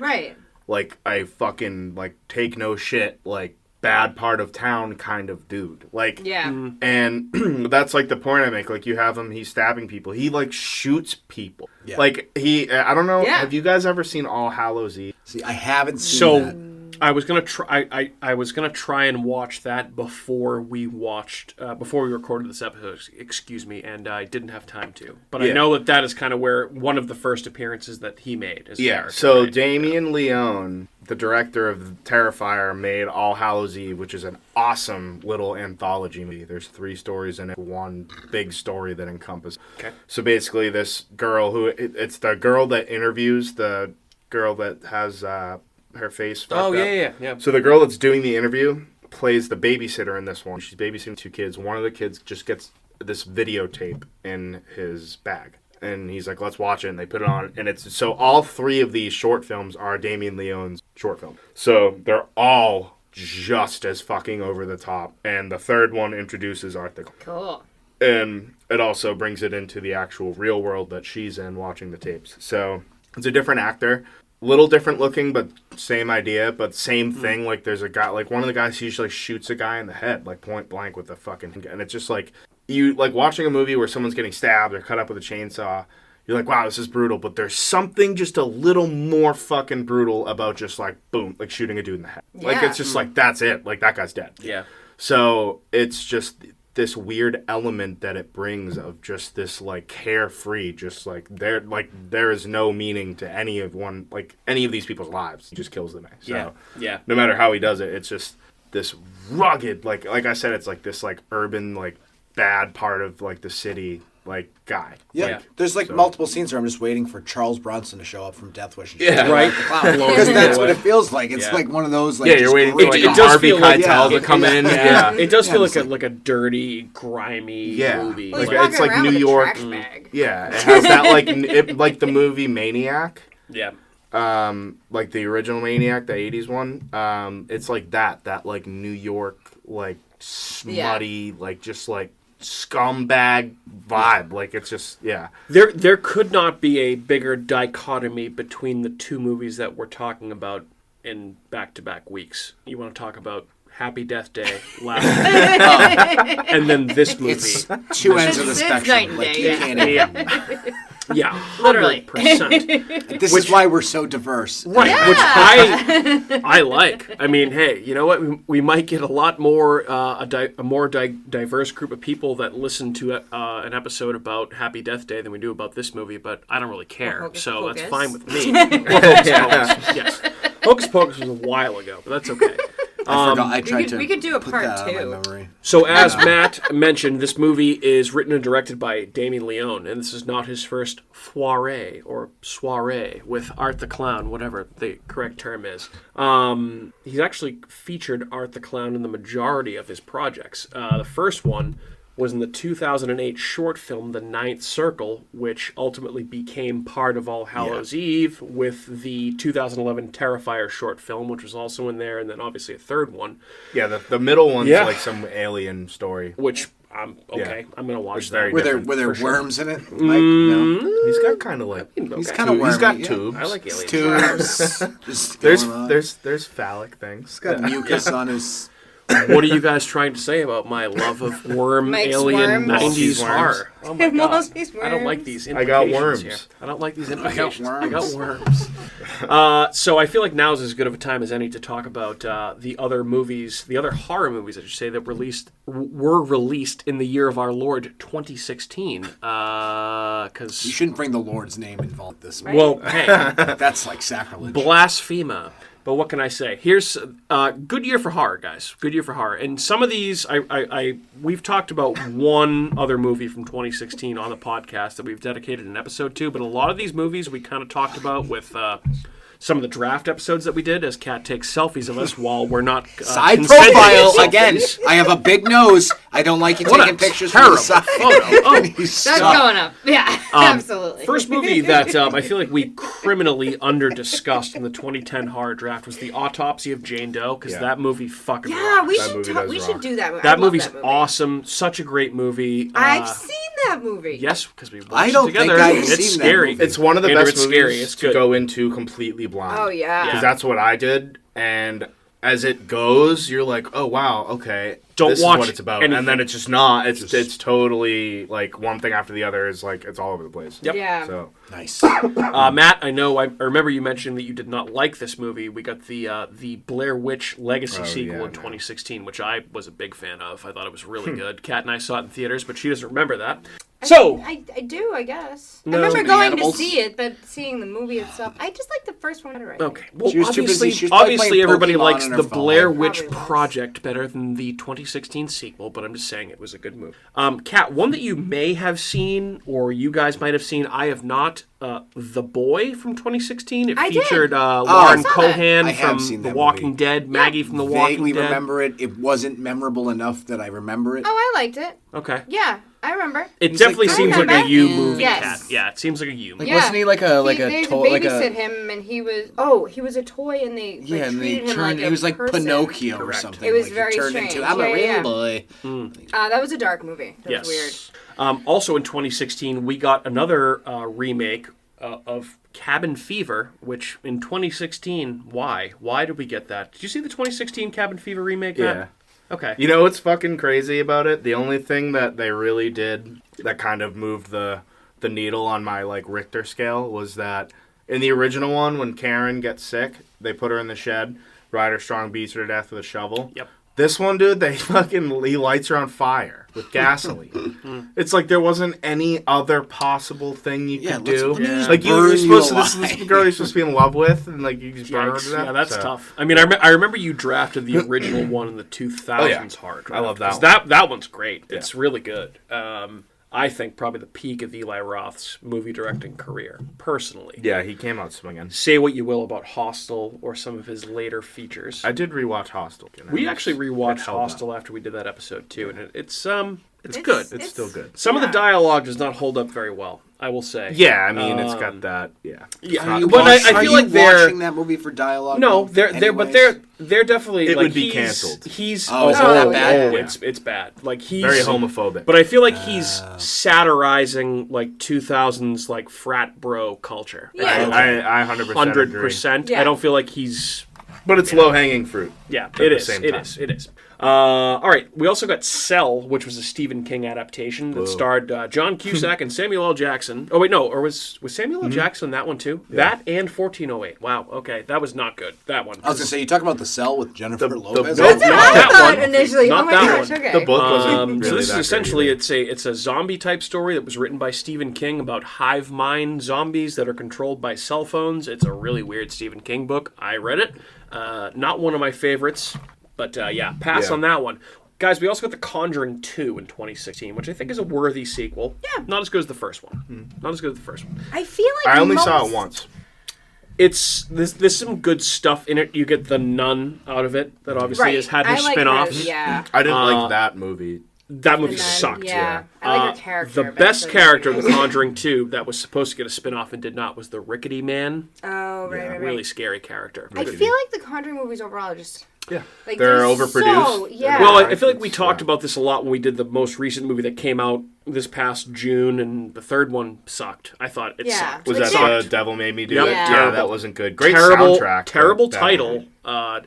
fucking, like, take no shit, like, bad part of town kind of dude. Like, Yeah. and that's like the point I make. Like, you have him, he's stabbing people. He like shoots people. Yeah. Like I don't know. Yeah. Have you guys ever seen All Hallows Eve? See, I haven't seen So that. I was gonna try. I was gonna try and watch that before we recorded this episode. Excuse me, and I didn't have time to. But I Yeah. know that is kind of where one of the first appearances that he made. As a character, So right? Damian Leone, the director of Terrifier, made All Hallows Eve, which is an awesome little anthology movie. There's 3 stories in it, one big story that encompasses. Okay. So basically, this girl it's the girl that interviews the girl that has her face fucked Oh up. yeah. So the girl that's doing the interview plays the babysitter in this one. She's babysitting 2 kids. One of the kids just gets this videotape in his bag. And he's like, let's watch it. And they put it on. And it's so all 3 of these short films are Damien Leone's short film. So they're all just as fucking over the top. And the third one introduces Art the Clown. Cool. And it also brings it into the actual real world that she's in watching the tapes. So it's a different actor. Little different looking, but same idea, but same thing. Like, there's a guy, like, one of the guys usually shoots a guy in the head, like, point blank with the fucking, and it's just like, you, like, watching a movie where someone's getting stabbed or cut up with a chainsaw, you're like, wow, this is brutal, but there's something just a little more fucking brutal about just, like, boom, like, shooting a dude in the head. Like, Yeah. it's just like, that's it. Like, that guy's dead. Yeah. So, it's just this weird element that it brings of just this like carefree, just like there is no meaning to any of these people's lives. He just kills them. So Yeah. no matter how he does it, it's just this rugged, like I said, it's like this like urban, like bad part of like the city, like guy. Yeah. Like, There's like so- multiple scenes where I'm just waiting for Charles Bronson to show up from Death Wish. And Yeah. Right. Because that's what it feels like. It's Yeah. like one of those. Like, Yeah, you're just waiting for great- like it a does Harvey feel like- Keitel yeah. to come in. Yeah. Yeah. It does feel it's like a dirty, grimy Yeah. movie. Well, he's Like, walking it's like around New with York. a trash bag. Yeah, it has that like like the movie Maniac. Yeah. like the original Maniac, the 80s one, it's like that like New York, like smutty, like just like scumbag vibe. Like it's just, yeah. There could not be a bigger dichotomy between the two movies that we're talking about in back-to-back weeks. You want to talk about Happy Death Day, last and then this movie. It's two ends of the It's spectrum. night and Like, day, you yeah. can't. Yeah, Literally. 100%. This is why we're so diverse. Right, which I like. I mean, hey, you know what? We might get a lot more a more diverse group of people that listen to an episode about Happy Death Day than we do about this movie, but I don't really care, Hocus so Pocus. that's fine with me. Or Hocus Pocus, yes. Hocus Pocus was a while ago, but that's okay. I forgot. I tried we could do a put part that out of two. my memory. So as Matt mentioned, this movie is written and directed by Damien Leone, and this is not his first foray or soiree with Art the Clown, whatever the correct term is. He's actually featured Art the Clown in the majority of his projects. The first one was in the 2008 short film The Ninth Circle, which ultimately became part of All Hallows Eve, with the 2011 Terrifier short film, which was also in there, and then obviously a third one. Yeah, the middle one's Yeah. like some alien story. Which I'm I'm gonna watch Which is that. very Were different, there for sure. worms in it? Mike? No. He's got kind of like He's Okay. kind of wormy. he's got yeah. tubes. I like aliens. Tubes. Just going on. There's phallic things. He's got mucus on his. What are you guys trying to say about my love of worm Mike's alien worms. 90s Maltese horror? Oh my god. Maltese I don't like worms. these I got implications worms. here. I don't like these implications. worms. I got worms. So I feel like now's as good of a time as any to talk about the other movies, the other horror movies, I should say, that were released in the year of our Lord 2016. You Because shouldn't bring the Lord's name involved this. Right. well, hey, That's like sacrilege. blasphema. But what can I say? Here's good year for horror, guys. Good year for horror. And some of these, we've talked about one other movie from 2016 on the podcast that we've dedicated an episode to. But a lot of these movies we kind of talked about with some of the draft episodes that we did, as Kat takes selfies of us while we're not Side consenting profile selfies. again. I have a big nose. I don't like you What taking a pictures from terrible the side. photo. Oh, You That's suck. going up. Yeah, absolutely. First movie that I feel like we criminally under-discussed in the 2010 horror draft was The Autopsy of Jane Doe, because Yeah. that movie fucking yeah, rocks. we That should movie does we rock. should do that. I That love movie's that movie. awesome. Such a great movie. I've seen that movie. Yes, because we watched I don't it together. think I've It's seen that scary. movie. It's one of the Andrew, best it's movies scary. It's to good. go into completely blind. Oh yeah. Because that's what I did, and as it goes, you're like, oh wow, okay, Don't this watch is what it's about, anything. and then it's just not. It's totally like one thing after the other is like it's all over the place. Yep. Yeah. So Nice. Matt, I know. I remember you mentioned that you did not like this movie. We got the Blair Witch Legacy Oh, sequel yeah, in no. 2016, which I was a big fan of. I thought it was really good. Kat and I saw it in theaters, but she doesn't remember that. So I do, I guess. No. I remember Too many going animals? to see it, but seeing the movie itself, I just like the first one better. I think. okay, well, She was too busy. obviously, She was probably obviously playing everybody Pokemon likes on her the phone. Blair Witch Probably was. Project better than the 2016 sequel, but I'm just saying it was a good movie. Kat, one that you may have seen, or you guys might have seen, I have not. The Boy from 2016. It I did. featured I Lauren saw that. Cohan I have from seen The that Walking movie. Dead, Maggie from The Walking Vaguely Dead. remember it. It wasn't memorable enough that I remember it. Oh, I liked it. Okay. Yeah, I remember. It He's definitely like- seems I like a remember. you movie, Yes. Kat. Yeah, it seems like a you. Like, Yeah. wasn't he like a They had to like babysit a him, and he was a toy, and they yeah, and they treated him turned. like He was like person. Pinocchio or Correct. something. It was like, he very turned strange. Into, I'm a Yeah, real yeah. boy. That was a dark movie. That was weird. Yes. Also in 2016, we got another remake of Cabin Fever, which in 2016, why? Why did we get that? Did you see the 2016 Cabin Fever remake, Matt? yeah. Okay. You know what's fucking crazy about it? The only thing that they really did that kind of moved the needle on my like Richter scale was that in the original one, when Karen gets sick, they put her in the shed. Ryder Strong beats her to death with a shovel. Yep. This one, dude, he lights her on fire with gasoline. It's like there wasn't any other possible thing you Yeah, could let's- do. let me just Like burn you're supposed to. you This is alive. the girl you're supposed to be in love with, and like you just burn her to Yikes. death. Yeah, that's So- tough. I mean, I remember you drafted the original one in the 2000s hard draft. I love that 'cause one. That one's great. It's really good. I think probably the peak of Eli Roth's movie directing career, personally. Yeah, he came out swinging. Say what you will about Hostel or some of his later features. I did rewatch Hostel. We actually rewatched It held up. Hostel after we did that episode too, and It's good. It's still good. Some of the dialogue does not hold up very well, I will say. Yeah, I mean, it's got that. Yeah. But I feel like they're watching that movie for dialogue. No, they're definitely It like would be he's, canceled. He's is it that bad? It's bad. Like he's Very homophobic. But I feel like he's satirizing like 2000s like frat bro culture. Yeah. I 100% agree. 100%. Yeah. I don't feel like he's. But it's low hanging fruit. Yeah, at it the is. same It time. is. It is. All right. We also got Cell, which was a Stephen King adaptation that starred John Cusack and Samuel L. Jackson. Oh wait, no, or was Samuel L. Jackson in that one too? Yeah. That and 1408. Wow. Okay, that was not good. That one. I was gonna say you talk about The Cell with Jennifer Lopez. That's what not I that thought one. initially. Not Oh my that gosh, one. okay. The book wasn't really So this that is essentially great it's a zombie type story that was written by Stephen King about hive mind zombies that are controlled by cell phones. It's a really weird Stephen King book. I read it. Not one of my favorites, but pass on that one. Guys, we also got The Conjuring 2 in 2016, which I think is a worthy sequel. Yeah. Not as good as the first one. Not as good as the first one. I feel like I only saw it once. There's some good stuff in it. You get the nun out of it that obviously has had her spin-offs. Yeah. I didn't like that movie. That movie And then, sucked. Yeah. I like her character. The but best so- character of The Conjuring 2 that was supposed to get a spin-off and did not was the Rickety Man. Oh, right. Really scary character. I feel like the Conjuring movies overall are just... Yeah. Like, They're so- overproduced. yeah. Well, I feel like we talked about this a lot when we did the most recent movie that came out this past June, and the third one sucked. I thought it sucked. Was Like, that The Devil Made Me Do Yep. It? Yeah. Yeah, that wasn't good. Great terrible, soundtrack. terrible but title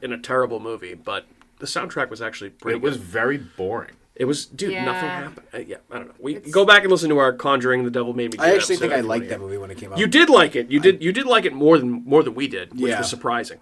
in a terrible movie, but the soundtrack was actually pretty It was good. very boring. It was, dude, Yeah. nothing happened. I don't know. We go back and listen to our Conjuring, The Devil Made Me Do It I actually think episode I if you liked wanna that hear. movie when it came out. You did like it. You did like it more than we did, which Yeah. was surprising.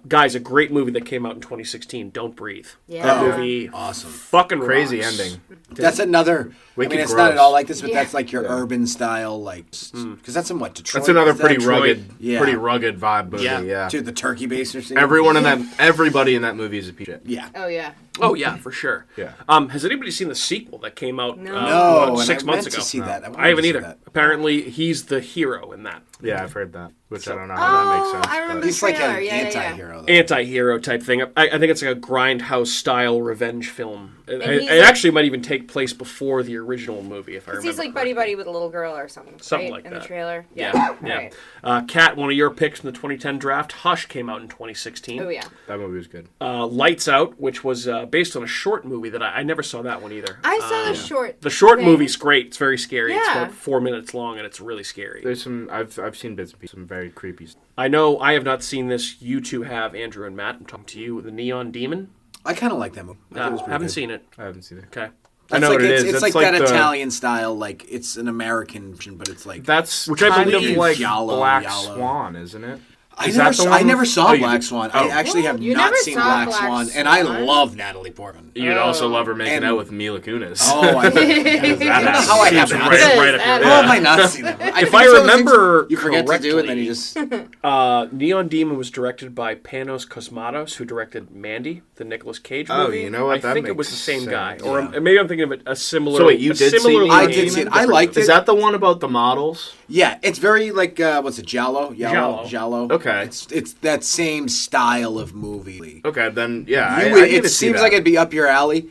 Guys, a great movie that came out in 2016. Don't Breathe. Yeah. That Oh, movie, awesome. fucking Crazy rocks. ending. That's another. Wicked it's gross. not at all like this, but Yeah. that's like your urban style, like because that's in what Detroit. That's another Is that pretty Detroit? rugged, Yeah. pretty rugged vibe movie. Yeah. Yeah. Dude, the turkey baster scene. Everybody in that movie is a piece of shit. Yeah. Oh, yeah. Oh yeah, for sure. Yeah. Has anybody seen the sequel that came out No. No, about and 6 I months meant ago? to see that. I wanted haven't to see either. that. Apparently, he's the hero in that. Yeah, I've heard that, which I don't know how that makes sense. I remember but- He's like Trailer, an yeah, yeah, yeah. anti-hero. Though. Anti-hero type thing. I think it's like a grindhouse style revenge film. It he's like- actually might even take place before the original movie, if I remember. He's like buddy with a little girl or something. Something right? like in that. the trailer. Yeah. Right. Kat, one of your picks from the 2010 draft, Hush, came out in 2016. Oh, yeah. That movie was good. Lights Out, which was based on a short movie that I never saw that one either. I saw the short. The short thing. movie's great. It's very scary. It's Yeah. about 4 minutes long, and it's really scary. There's some I've seen bits and pieces, some very creepy stuff. I know I have not seen this. You two have, Andrew and Matt. I'm talking to you. The Neon Demon. I kind of like that movie. I thought it was pretty Haven't good. seen it. I haven't seen it. Okay. I know like, what it is. It's That's like that the- Italian style, like it's an American version, but it's like That's Which I kind believe of like Giallo, Black Giallo. Swan, isn't it? I Is never, that the saw, one I never with- saw Oh, you Black did- Swan. oh. I actually have You not never seen saw Black Black Swan, and I Swan? love Natalie Portman. You'd also love her making And- out with Mila Kunis. Oh, I don't know how I have Right, not right seen up it. your How alley. have I not seen it? If I remember you forget to do it, and then you correctly- just Neon Demon was directed by Panos Cosmatos, who directed Mandy, the Nicolas Cage Oh, movie. you know what? I That think it was makes the same guy, sense. or Yeah. maybe I'm thinking of a similar. So wait, you a did see similarly I named did see it. I different liked movie. Is that the one about the models? yeah, it's very like what's it, Giallo? Giallo. Okay. It's that same style of movie. Okay, then yeah, You I would- need it to see seems that. like it'd be up your alley.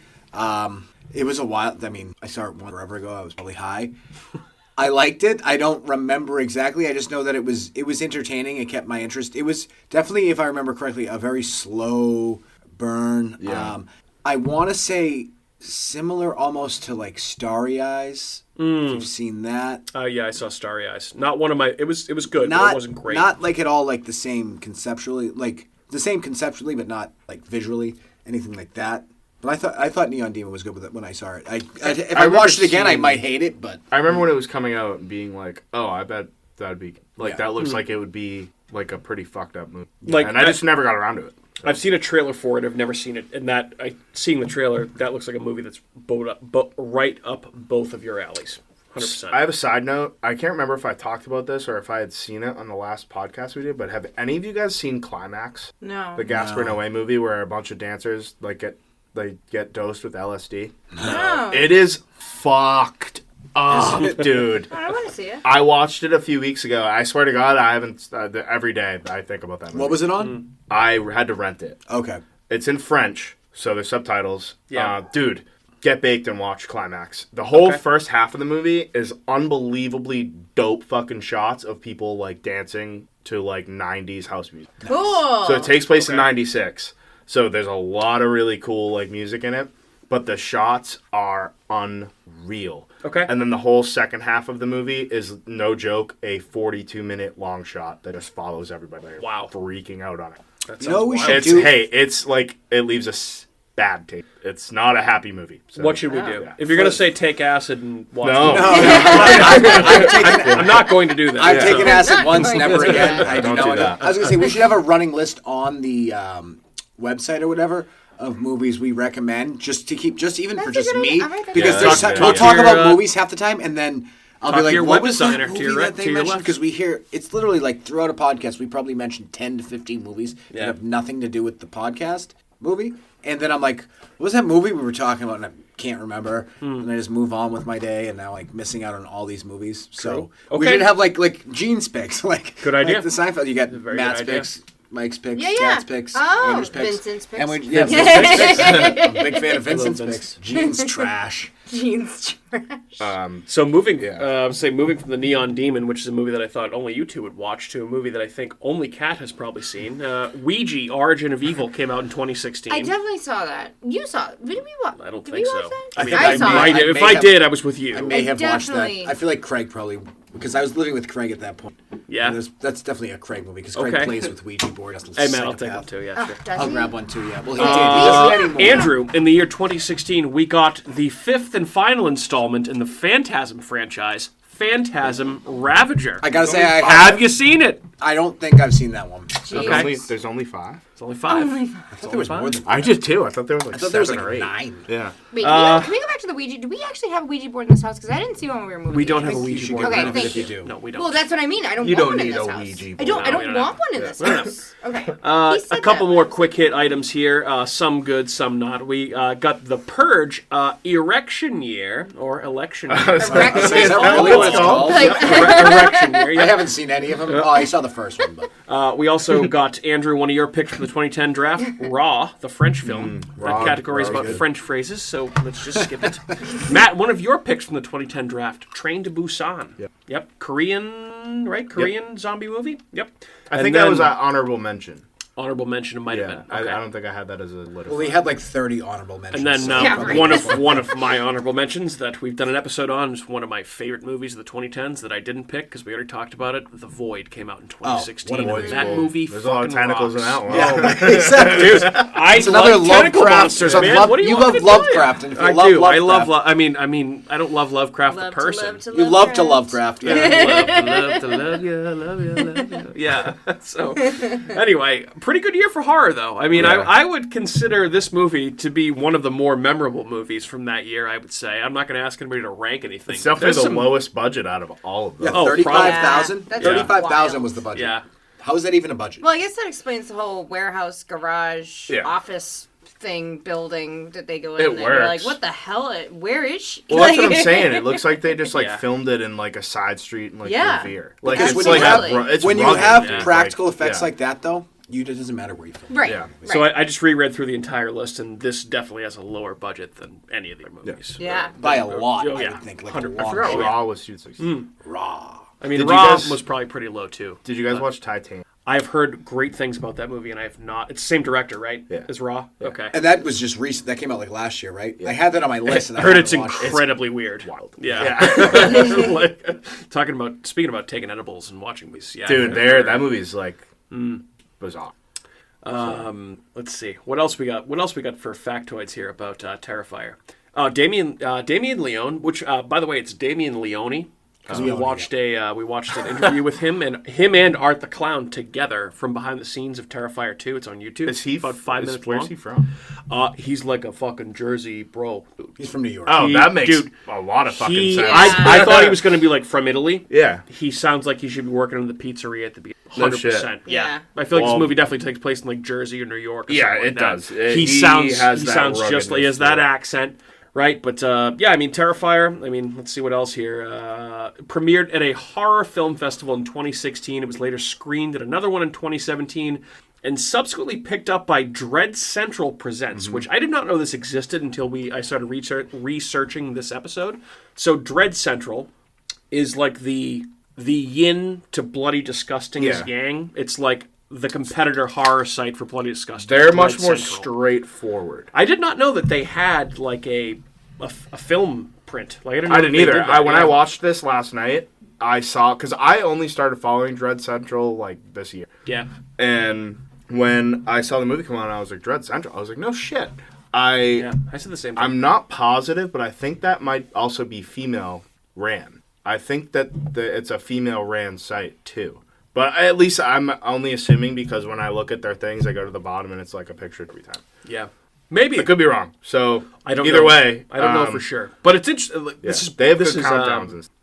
It was a while. I mean, I saw it forever ago. I was probably high. I liked it. I don't remember exactly. I just know that it was entertaining. It kept my interest. It was definitely, if I remember correctly, a very slow burn. Yeah. I want to say similar almost to like Starry Eyes. If you've seen that. Yeah, I saw Starry Eyes. Not one of my. It was good, but Not it wasn't great. Not like at all like the same conceptually, but not like visually anything like that. But I thought Neon Demon was good with it when I saw it. If I remember watched it again, I seeing- might hate it, but I remember when it was coming out and being like, "Oh, I bet that'd be like Yeah. that looks like it would be like a pretty fucked up movie." Like, and I just never got around to it. I've seen a trailer for it. I've never seen it, and seeing the trailer, that looks like a movie that's right up both of your alleys. 100%. I have a side note. I can't remember if I talked about this or if I had seen it on the last podcast we did, but have any of you guys seen Climax? No. The Gaspar No. Noé movie where a bunch of dancers get dosed with LSD. No. It is fucked up, dude. I want to see it. I watched it a few weeks ago. I swear to God, I haven't. Every day I think about that movie. what was it on? I had to rent it. Okay. It's in French, so there's subtitles. Yeah. Dude, get baked and watch Climax. The whole first half of the movie is unbelievably dope fucking shots of people like dancing to like 90s house music. Cool. So it takes place in 96. So there's a lot of really cool like music in it, but the shots are unreal. Okay. And then the whole second half of the movie is, no joke, a 42-minute long shot that just follows everybody. Wow. Freaking out on it. That You know what we sounds should wild. do? It's like, it leaves a bad taste. It's not a happy movie. So. What should we do? Yeah. If you're going to say take acid and watch No. it, I've I'm not going to do that. I've taken acid once, going never to do again. that. I Don't do do not. that. I was gonna say we should have a running list on the website or whatever of movies we recommend, just to keep, just even for That's a just good me, idea. I'll write that because down. there's Talk- we'll talk talk to about your, movies half the time, and then I'll talk be like, to your what web was the designer, to movie your right- that they to your mentioned? left. Because we hear it's literally like throughout a podcast, we probably mentioned 10 to 15 movies that have nothing to do with the podcast movie, and then I'm like, what was that movie we were talking about? And I can't remember, and I just move on with my day, and now like missing out on all these movies. So we Okay. should have like Gene's picks, like Good idea. like the Seinfeld. You got very Matt's good idea. picks, Mike's picks, Yeah, yeah. Cat's picks, Oh, Andrew's picks, Vincent's picks. and we yeah, Vincent's Vincent's picks. I'm a big fan of Vincent's Vince. picks. Gene's trash. Jeans trash. So moving, Yeah. moving from the Neon Demon, which is a movie that I thought only you two would watch, to a movie that I think only Kat has probably seen. Ouija: Origin of Evil came out in 2016. I definitely saw that. You saw it. Did we watch? I don't did think we watch so. That? I mean, think I I saw may- it. If may I have- did, I was with you. I may have watched that. definitely- I feel like Craig probably, because I was living with Craig at that point. Yeah. And that's definitely a Craig movie because Craig Okay. plays with Ouija board. Hey man, I'll take them too. Yeah, Oh, sure. does I'll he? grab one too. Yeah. Well, he did. He doesn't anymore. Andrew, in the year 2016, we got the fifth and final installment in the Phantasm franchise, Phantasm Ravager. I gotta say, Have you seen it? I don't think I've seen that one. Okay. There's only 5? It's only 5. I thought there was more than. I did too. I thought there was like I thought there was 7 or like 8. 9. Yeah. Wait, can we go back to the Ouija? Do we actually have a Ouija board in this house? Because I didn't see one when we were moving. We don't in. have a You Ouija should board. get Okay, rid of it thank if you you. do. No, we don't. Well, that's what I mean. I don't You want don't one in need this a house. Ouija I don't. board. I No, don't we don't want have- one in this no, no. house. Okay. He said A couple that more once. quick hit items here. Some good, some not. We got The Purge, Erection Year, or Election Year. Is that really what it's called? Like- Erection Year. I Yeah. haven't seen any of them. Oh, I saw the first one, but We also got, Andrew, one of your picks from the 2010 draft, Raw, the French film. Raw, That category is Raw was about good. French phrases, so let's just skip it. Matt, one of your picks from the 2010 draft, Train to Busan. Yep. Korean, right? Korean zombie movie? Yep. I And think then- that was an honorable mention. Honorable mention, it might have Yeah. been. Okay. I don't think I had that as a letter. well, he had like 30 honorable mentions. And then so Yeah, probably- right. one of my honorable mentions that we've done an episode on is one of my favorite movies of the 2010s that I didn't pick because we already talked about it. The Void came out in 2016. what a and movie. that movie There's a lot of fucking tentacles rocks. in that one. Yeah, exactly. Dude, I It's another love tentacle Lovecraft. monsters, So man. love- What do you you want love me to tell you? Lovecraft, and if you I love do. I love. Lovecraft- I mean, I don't love Lovecraft the person. You love to Lovecraft. Yeah. love to love you, love you, love you. Yeah. So, anyway, pretty good year for horror, though. I mean, Yeah. I would consider this movie to be one of the more memorable movies from that year. I would say. I'm not going to ask anybody to rank anything. It's definitely There's the some- lowest budget out of all of them. Yeah, Oh, 35,000. Yeah, that's 35,000 wild. was the budget. Yeah. How is that even a budget? Well, I guess that explains the whole warehouse, garage, Yeah. office thing, building that they go in. It and you're like, works. what the hell? Where is she? Well, that's what Like- I'm saying. It looks like they just like Yeah. filmed it in like a side street in like Yeah. Revere. Like Because it's when you like have- it's when you rugged, have dude. practical Like, effects yeah. like that, though, it doesn't matter where you film. Right. Yeah. right. So I just reread through the entire list, and this definitely has a lower budget than any of the other movies. Yeah. By a lot, Oh, I yeah. would think. Like 100 a I long forgot shot. Raw was 260. Raw. I mean, Did you Raw guys- was probably pretty low too. Did you guys watch Titanic? I've heard great things about that movie, and I have not. It's the same director, right? Yeah. As Raw. Okay. And that was just recent. That came out like last year, right? I had that on my list. And I heard it's haven't watched it. incredibly weird. Wild. Yeah. Like, speaking about taking edibles and watching movies. Yeah. Dude, that movie's like bizarre. Let's see. What else we got? What else we got for factoids here about Terrifier? Damian Leone, which by the way, it's Damian Leone. Because we watched an interview with him and Art the Clown together from behind the scenes of Terrifier 2. It's on YouTube. Is he about 5 minutes Where's long? he from? He's like a fucking Jersey bro. He's from New York. Oh, that makes dude, a lot of fucking sense. I thought he was going to be like from Italy. Yeah. He sounds like he should be working in the pizzeria at the beginning. No 100%. shit. Yeah. I feel like Well- this movie definitely takes place in like Jersey or New York. Or Yeah, something like it that. does. He He sounds has that just like he has ruggedness that to it. accent, right? But yeah, I mean Terrifier. I mean, let's see what else here. Premiered at a horror film festival in 2016. It was later screened at another one in 2017. and subsequently picked up by Dread Central Presents, which I did not know this existed until I started researching this episode. So Dread Central is like the yin to Bloody Disgusting's Yang. It's like the competitor horror site for Bloody Disgusting. They're much more Central. straightforward. I did not know that they had like a film print. Like I didn't either. When I watched this last night, I saw, because I only started following Dread Central like this year. Yeah. And when I saw the movie come on, I was like, Dread Central? I was like, no shit. I said the same thing. I'm not positive, but I think that might also be female ran. I think that it's a female ran site too. But at least I'm only assuming because when I look at their things, I go to the bottom and it's like a picture every time. Yeah. Maybe. I could be wrong. So I don't either know. way. I don't know for sure. But it's interesting. They have good countdowns and stuff.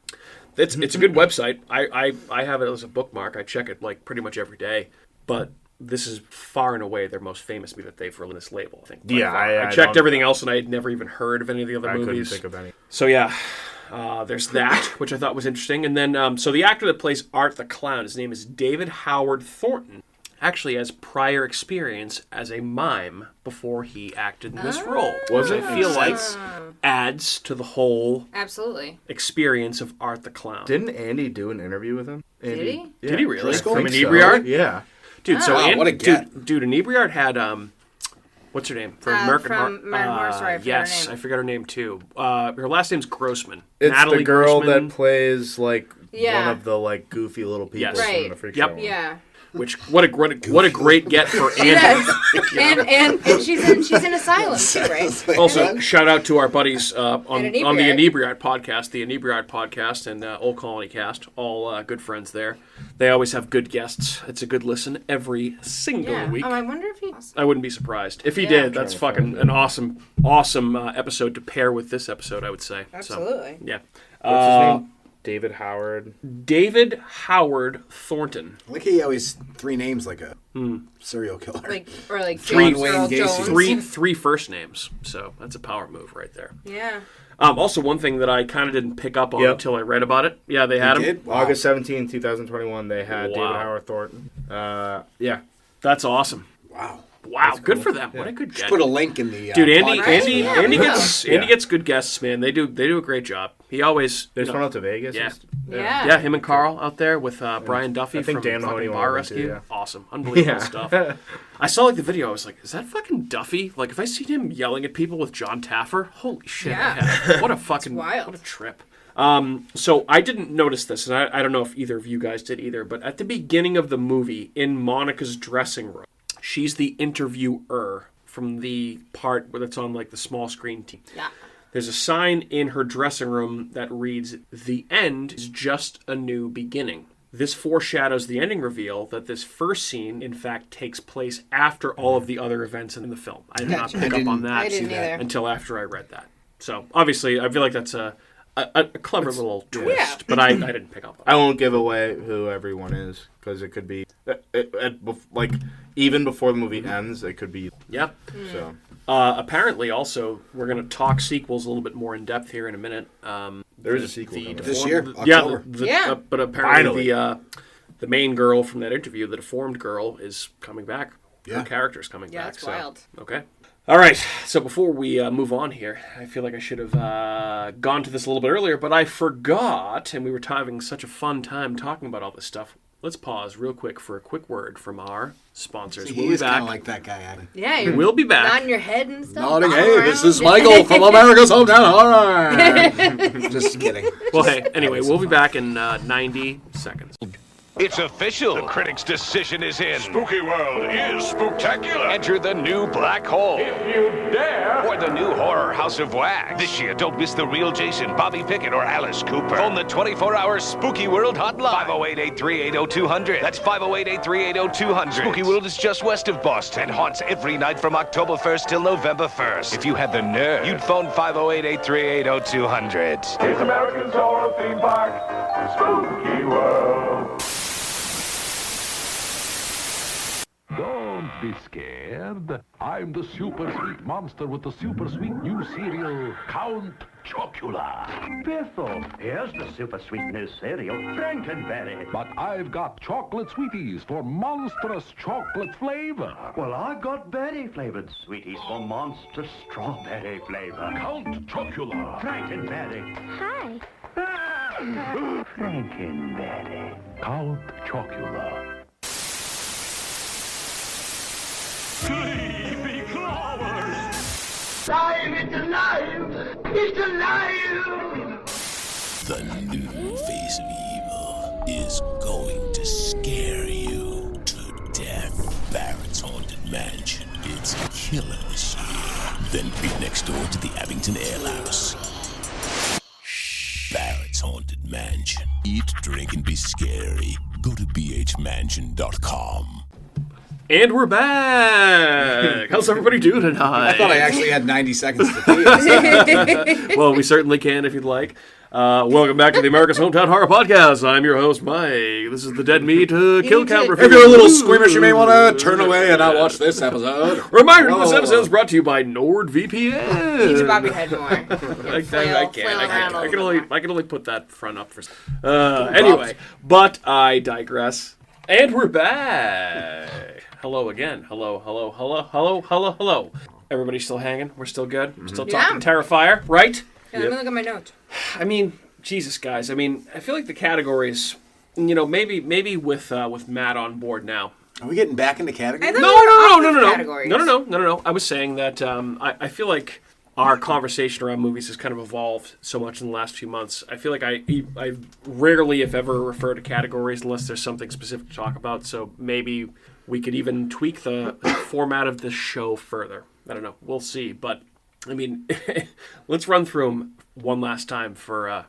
It's a good website. I have it as a bookmark. I check it like pretty much every day. But this is far and away their most famous movie that they've released this label, I think. I checked everything else and I had never even heard of any of the other movies. I couldn't think of any. So yeah, there's that, which I thought was interesting. And then, so the actor that plays Art the Clown, his name is David Howard Thornton, actually has prior experience as a mime before he acted in this role. Was which it? I feel like adds to the whole Absolutely. experience of Art the Clown. Didn't Andy do an interview with him? Did Andy? he? Yeah. Did he really? Driscoll? From I think Inebriate? Yeah. Dude, so Wow, what a get. dude, Inebriate had what's her name? From American Horror Story. I forget yes, her name. I forgot her name too. Her last name's Grossman. It's Natalie the girl Grossman, that plays like Yeah. one of the like goofy little people Yes. Right. from the freak Yep. show. Yeah. which what a great get for Andy. Yes. and she's in Asylum too, right? Also, shout out to our buddies on the Inebriate. Inebriate podcast and Old Colony Cast, all good friends there. They always have good guests. It's a good listen every single week. Oh, I wonder if he. I wouldn't be surprised if he did. That's fucking an awesome episode to pair with this episode, I would say. Absolutely. So, yeah. What's his name? David Howard. David Howard Thornton. Like he always three names like a serial killer. Like Three- James Earl Gacy. Jones. Three first names. So that's a power move right there. Yeah. Also, one thing that I kind of didn't pick up on until I read about it. Yeah, they had him. Did? Wow. August 17, 2021, they had Wow. David Howard Thornton. Yeah. That's awesome. Wow. Good for them. What a good get. Put a link in the Dude, podcast. Andy gets good guests, man. They do a great job. He always There's one out to Vegas. Yeah. Yeah. him and Carl out there with Brian Duffy I think from Dan fucking Mahoney Bar went too, Rescue. yeah. Awesome, unbelievable Yeah. stuff. I saw like the video. I was like, is that fucking Duffy? Like, if I seen him yelling at people with John Taffer, holy shit! Yeah. What a fucking wild. what a trip. So I didn't notice this, and I don't know if either of you guys did either. But at the beginning of the movie, in Monica's dressing room, she's the interviewer from the part where it's on like the small screen team. Yeah. There's a sign in her dressing room that reads, "The end is just a new beginning." This foreshadows the ending reveal that this first scene, in fact, takes place after all of the other events in the film. I did not pick up on that I didn't either. until after I read that. So, obviously, I feel like that's a clever little twist, Yeah. but I didn't pick up on it. I won't give away who everyone is because it could be like even before the movie ends, it could be. Yep. So Apparently, also, we're going to talk sequels a little bit more in depth here in a minute. there is a sequel coming. This year, Yeah, October. but apparently Finally. the main girl from that interview, the deformed girl, is coming back. Yeah. Her character's coming Yeah, back. that's wild. Okay. All right. So before we move on here, I feel like I should have gone to this a little bit earlier, but I forgot, and we were having such a fun time talking about all this stuff. Let's pause real quick for a quick word from our sponsors. We'll be He's kind back. of like that guy. Adam. Yeah. You're We'll be back. nodding your head and stuff. Nodding, all hey, around. this is Michael from America's Hometown Horror. Just kidding. Well, hey, anyway, we'll be back in 90 seconds. It's official. The critics' decision is in. Spooky World is spooktacular. Enter the new black hole. If you dare. Or the new horror House of Wax. This year, don't miss the real Jason, Bobby Pickett, or Alice Cooper. Phone the 24-hour Spooky World hotline. 508-838-0200. That's 508-838-0200. Spooky World is just west of Boston and haunts every night from October 1st till November 1st. If you had the nerve, you'd phone 508-838-0200. It's America's horror theme park. Spooky World. Don't be scared. I'm the super sweet monster with the super sweet new cereal, Count Chocula. Biffle, here's the super sweet new cereal, Frankenberry. But I've got chocolate sweeties for monstrous chocolate flavor. Well, I've got berry-flavored sweeties for monster strawberry flavor. Count Chocula. Frankenberry. Hi. Frankenberry. Count Chocula. Sleepy clovers! It's alive! It's alive! The new face of evil is going to scare you to death. Barrett's Haunted Mansion. It's a killer this year. Then be next door to the Abington Ale House. Barrett's Haunted Mansion. Eat, drink, and be scary. Go to bhmansion.com. And we're back. How's everybody doing tonight? I thought I actually had 90 seconds to do this. Well, we certainly can if you'd like. Welcome back to the America's Hometown Horror Podcast. I'm your host, Mike. This is the Dead Meat Kill Count Review. If you're a little squeamish, you may want to turn away and not watch this episode. Reminder that this episode is brought to you by NordVPN. Need to bob your head more. I Flail can't. around a little bit I can only put that front up for. Anyway, but I digress. And we're back. Hello again. Hello. Everybody still hanging? We're still good? We're still talking Terrifier, right? Yeah, let me look at my notes. I mean, Jesus, guys. I mean, I feel like the categories, maybe with Matt on board now. Are we getting back into categories? No. I was saying that I feel like our conversation around movies has kind of evolved so much in the last few months. I feel like I rarely, if ever, refer to categories unless there's something specific to talk about. So maybe we could even tweak the format of this show further. I don't know. We'll see. But, I mean, let's run through them one last time for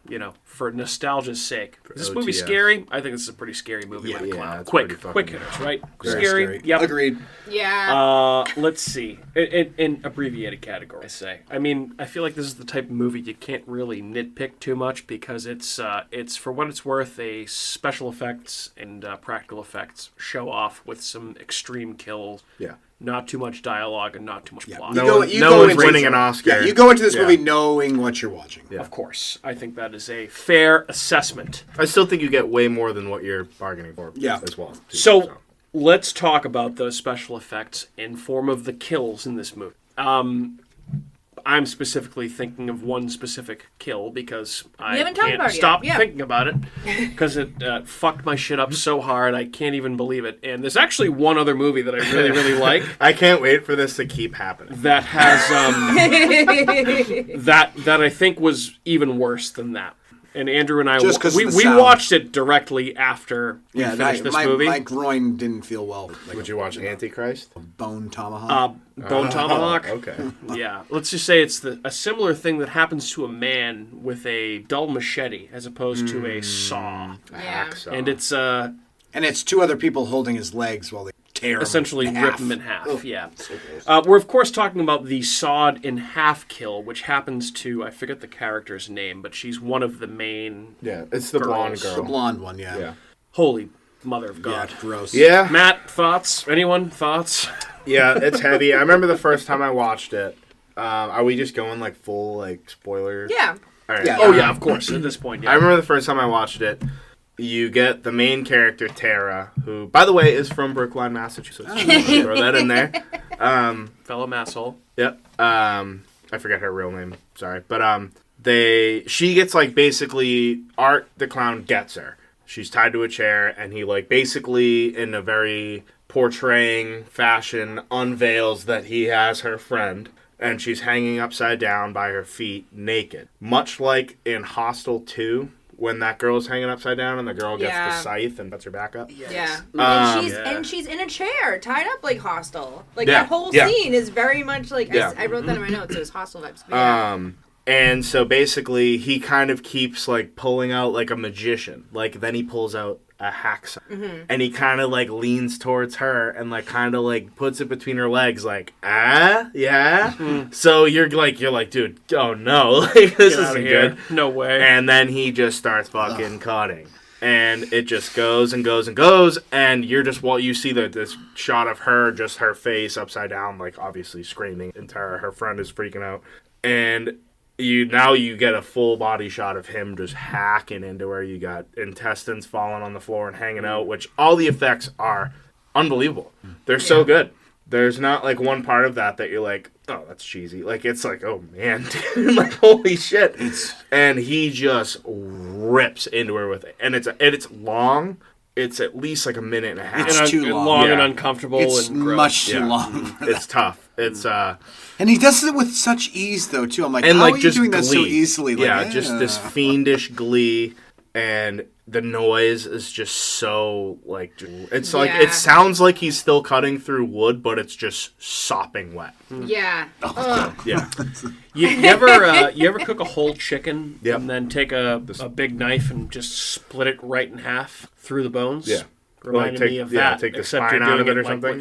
nostalgia's sake. Is this movie scary? I think this is a pretty scary movie. Yeah, quick hitters, right? Scary. Yep. Agreed. Yeah. Let's see. In abbreviated category, I say. I mean, I feel like this is the type of movie you can't really nitpick too much because it's for what it's worth a special effects and practical effects show off with some extreme kills. Yeah. Not too much dialogue and not too much plot. No one's winning an Oscar. Yeah, you go into this movie knowing what you're watching. Yeah. Of course. I think that is a fair assessment. I still think you get way more than what you're bargaining for as well. Too, so let's talk about those special effects in form of the kills in this movie. I'm specifically thinking of one specific kill because I can't stop thinking about it because it fucked my shit up so hard I can't even believe it. And there's actually one other movie that I really, really like. I can't wait for this to keep happening. That has that I think was even worse than that. And Andrew and I, we watched it directly after we finished this movie. My groin didn't feel well. Would you watch Antichrist? Bone Tomahawk? Bone Tomahawk? Okay. Yeah. Let's just say it's a similar thing that happens to a man with a dull machete as opposed to a saw. Yeah. And it's... and it's two other people holding his legs while they tear essentially him rip him in half. Yeah. We're of course talking about the sawed in half kill, which happens to, I forget the character's name, but she's one of the main. Yeah, it's the blonde girl. The blonde one, yeah. Holy mother of God. Yeah, gross. Yeah. Matt, thoughts? Anyone? Thoughts? Yeah, it's heavy. I remember the first time I watched it. Are we just going like full like spoiler? Yeah. All right. Yeah. Oh yeah, of course. At this point, yeah. I remember the first time I watched it. You get the main character, Tara, who, by the way, is from Brookline, Massachusetts. Throw that in there. Fellow masshole. Yep. I forget her real name. Sorry. But she gets, like, basically, Art the Clown gets her. She's tied to a chair, and he, like, basically, in a very portraying fashion, unveils that he has her friend. And she's hanging upside down by her feet, naked. Much like in Hostel 2. When that girl's hanging upside down and the girl gets the scythe and puts her back up. Yeah. And she's in a chair, tied up like Hostel. Like, that whole scene is very much like... I wrote that in my notes. It was Hostel vibes. Yeah. And so basically, he kind of keeps, like, pulling out like a magician. Like, then he pulls out a hacksaw. Mm-hmm. And he kind of, like, leans towards her and, like, kind of, like, puts it between her legs, like, yeah? Mm-hmm. So you're like, dude, oh no. Like, this isn't good. No way. And then he just starts fucking cutting. And it just goes and goes and goes, and you're just you see this shot of her, just her face upside down, like obviously screaming in terror. Her friend is freaking out, and you get a full body shot of him just hacking into where you got intestines falling on the floor and hanging out, which all the effects are unbelievable. They're so good. There's not like one part of that you're like, oh, that's cheesy. Like, it's like, oh man, dude, like, holy shit. And he just rips into her with it. And it's long. It's at least like a minute and a half. It's too long. And uncomfortable. It's and gross. much too long. It's tough. It's and he does it with such ease though too. I'm like, and how like are you just doing glee. that so easily? Like, just this fiendish glee, and the noise is just so like it's like it sounds like he's still cutting through wood, but it's just sopping wet. Yeah. Yeah. You ever cook a whole chicken Yep. and then take a big knife and just split it right in half through the bones? Yeah. Reminded me of that. Take the except spine you're out doing of it it or something.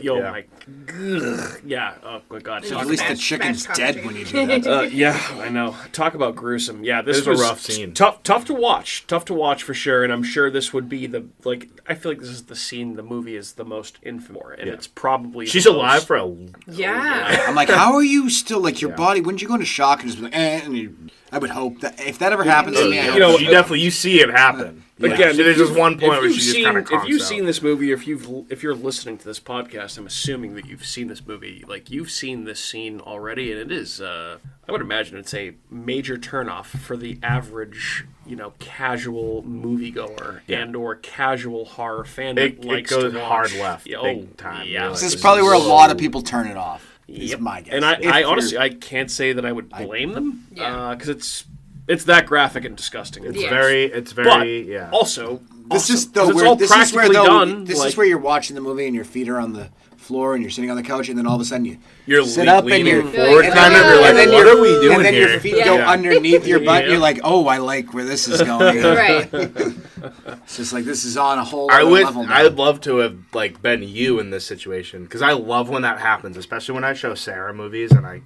Yeah. Oh my God. At least the chicken's dead when you do that. Yeah, I know. Talk about gruesome. Yeah, this was was a rough scene. Tough to watch. Tough to watch for sure. And I'm sure this would be I feel like this is the scene the movie is the most infamous for, and it's probably she's alive for a. Yeah. I'm like, how are you still like your body? Wouldn't you go into shock and just be like, I would hope that if that ever happens to me, you see it happen. Again, there's just one point where she just kind of if you've seen this movie, or if you're listening to this podcast, I'm assuming that you've seen this movie. Like, you've seen this scene already, and it is, I would imagine it's a major turnoff for the average, casual moviegoer and or casual horror fan that likes goes to watch. hard left, big time. Yeah, this is probably where a lot of people turn it off. Is my guess. And I honestly, I can't say that I would blame them, because it's that graphic and disgusting. It's very. Also, this is done. This is where you're watching the movie and your feet are on the floor and you're sitting on the couch, and then all of a sudden you're sit up and you're forward, kind of. You're like, what are we doing here? And then your feet go underneath your butt. And you're like, oh, I like where this is going. Right. It's just like this is on a whole other level now. I'd love to have been you in this situation, because I love when that happens, especially when I show Sarah movies and I'm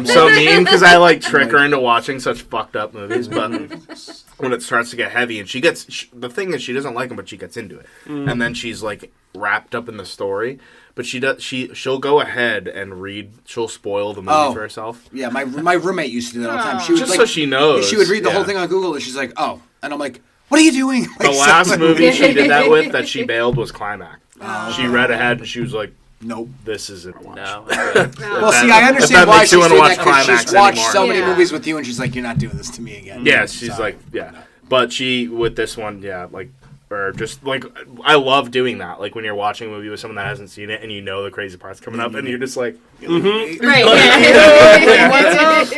so mean because I trick her into watching such fucked up movies, but when it starts to get heavy and the thing is she doesn't like them, but she gets into it, and then she's wrapped up in the story. But she'll go ahead and she'll spoil the movie for herself. Yeah, my roommate used to do that all the time. She would, so she knows. She would read the whole thing on Google and she's like, oh, and I'm like, what are you doing? The last movie she did that with that she bailed was Climax. She read ahead and she was like, nope, this isn't a watch. No. Well, see, I understand why she's doing that, because she's watched so many movies with you, and she's like, you're not doing this to me again. Yeah, she's but she, with this one, or just, I love doing that. Like, when you're watching a movie with someone that hasn't seen it, and you know the crazy part's coming up, and you're just like, Right. I love that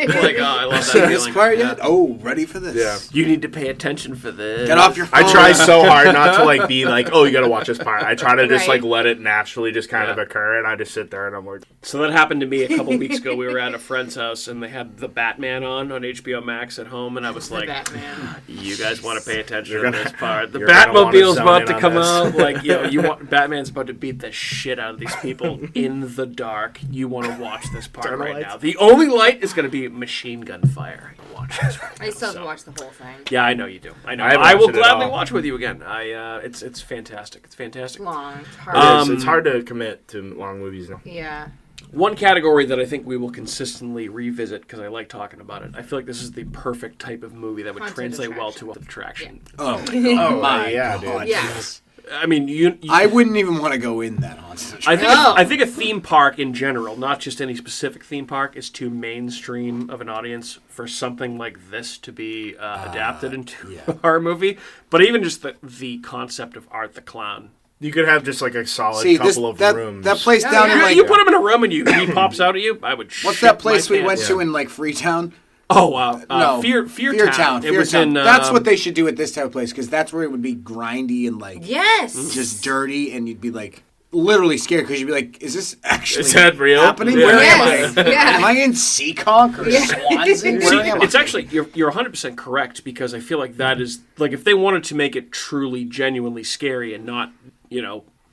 this feeling. part yet? Oh, ready for this? Yeah. You need to pay attention for this. Get off your phone. I try so hard not to be like, oh, you gotta watch this part. I try to just let it naturally just kind of occur, and I just sit there and I'm like. So that happened to me a couple weeks ago. We were at a friend's house and they had the Batman on HBO Max at home, and I was like, you guys want to pay attention to this part. The Batmobile's about to come out. Batman's about to beat the shit out of these people in the dark. You want to watch this part right now. The only light is going to be machine gun fire. Watch this right now. I still have to watch the whole thing. Yeah, I know you do. I know. I will gladly watch with you again. It's fantastic. It's fantastic. Long. It's hard. It's hard to commit to long movies now. Yeah. One category that I think we will consistently revisit, because I like talking about it, I feel like this is the perfect type of movie that would translate well to attraction. Oh my God. Dude. Yes. I mean, I wouldn't even want to go in that haunted attraction. I think a theme park in general, not just any specific theme park, is too mainstream of an audience for something like this to be adapted into a horror movie. But even just the concept of Art the Clown. You could have just a solid couple of rooms. That place down in you put him in a room and he pops out at you. I would. What's that place we went to in Freetown? Oh wow! No, Fear Town. It was in. That's what they should do at this type of place, because that's where it would be grindy and just dirty, and you'd be literally scared, because you'd be like, "Is this actually happening? Yeah. Where am I? Am I in Seaconk or Swansea? Where am I?" It's actually you're 100% correct, because I feel like that is if they wanted to make it truly, genuinely scary and not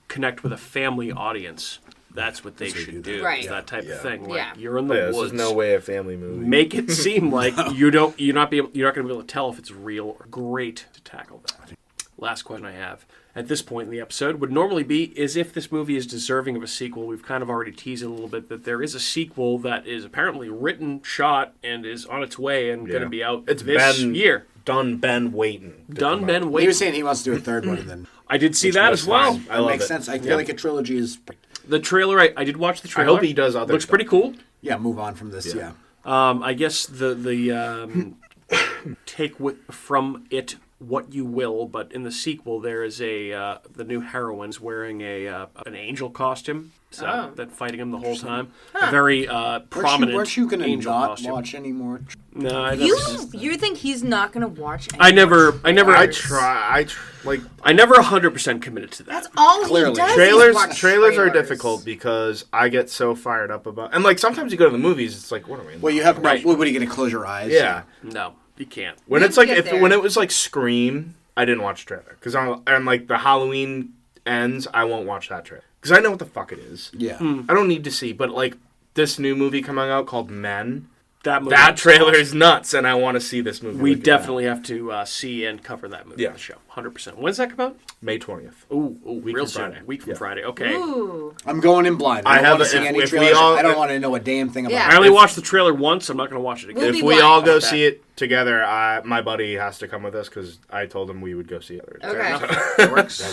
connect with a family audience. That's what they should do. Right. Is that type of thing. Yeah. You're in the woods. There's no way a family movie. Make it seem like you're not going to be able to tell if it's real or great to tackle that. last question I have at this point in the episode would normally be is if this movie is deserving of a sequel. We've kind of already teased it a little bit that there is a sequel that is apparently written, shot, and is on its way and going to be out this year. Ben waiting. He was saying he wants to do a third one, and then I did see that as well. that makes sense. I feel like a trilogy is. The trailer, I did watch the trailer. I hope he does other Looks stuff. pretty cool. Yeah, move on from this. Yeah. I guess the take from it what you will, but in the sequel there is the new heroine's wearing an angel costume, that fighting him the whole time. A very prominent. Weren't you gonna angel not costume. watch anymore? No, I You think he's not gonna watch? I never. I never 100% committed to that. That's all Clearly. he does. Trailers are difficult because I get so fired up about, and like sometimes you go to the movies, it's like, what are we? Well, you have Right. What are you gonna close your eyes? Yeah. No, you can't. When You it's like get there. when it was like Scream, I didn't watch the trailer because and like the Halloween ends, I won't watch that trailer because I know what the fuck it is. Yeah. I don't need to see, but like this new movie coming out called Men. That Trailer is nuts, and I want to see this movie. We definitely have to see and cover that movie on the show. 100%. When's that come out? May 20th. Ooh, Week real from soon. Friday. Week from Yeah. Friday. Okay. Ooh. I'm going in blind. I I don't have want to a- see if- any if we trailers. all- I don't if- want to know a damn thing about Yeah. I it. only watched the trailer once. I'm not going to watch it again. We'll If be we blind. all go Okay. see it together, my buddy has to come with us because I told him we would go see it. Okay. That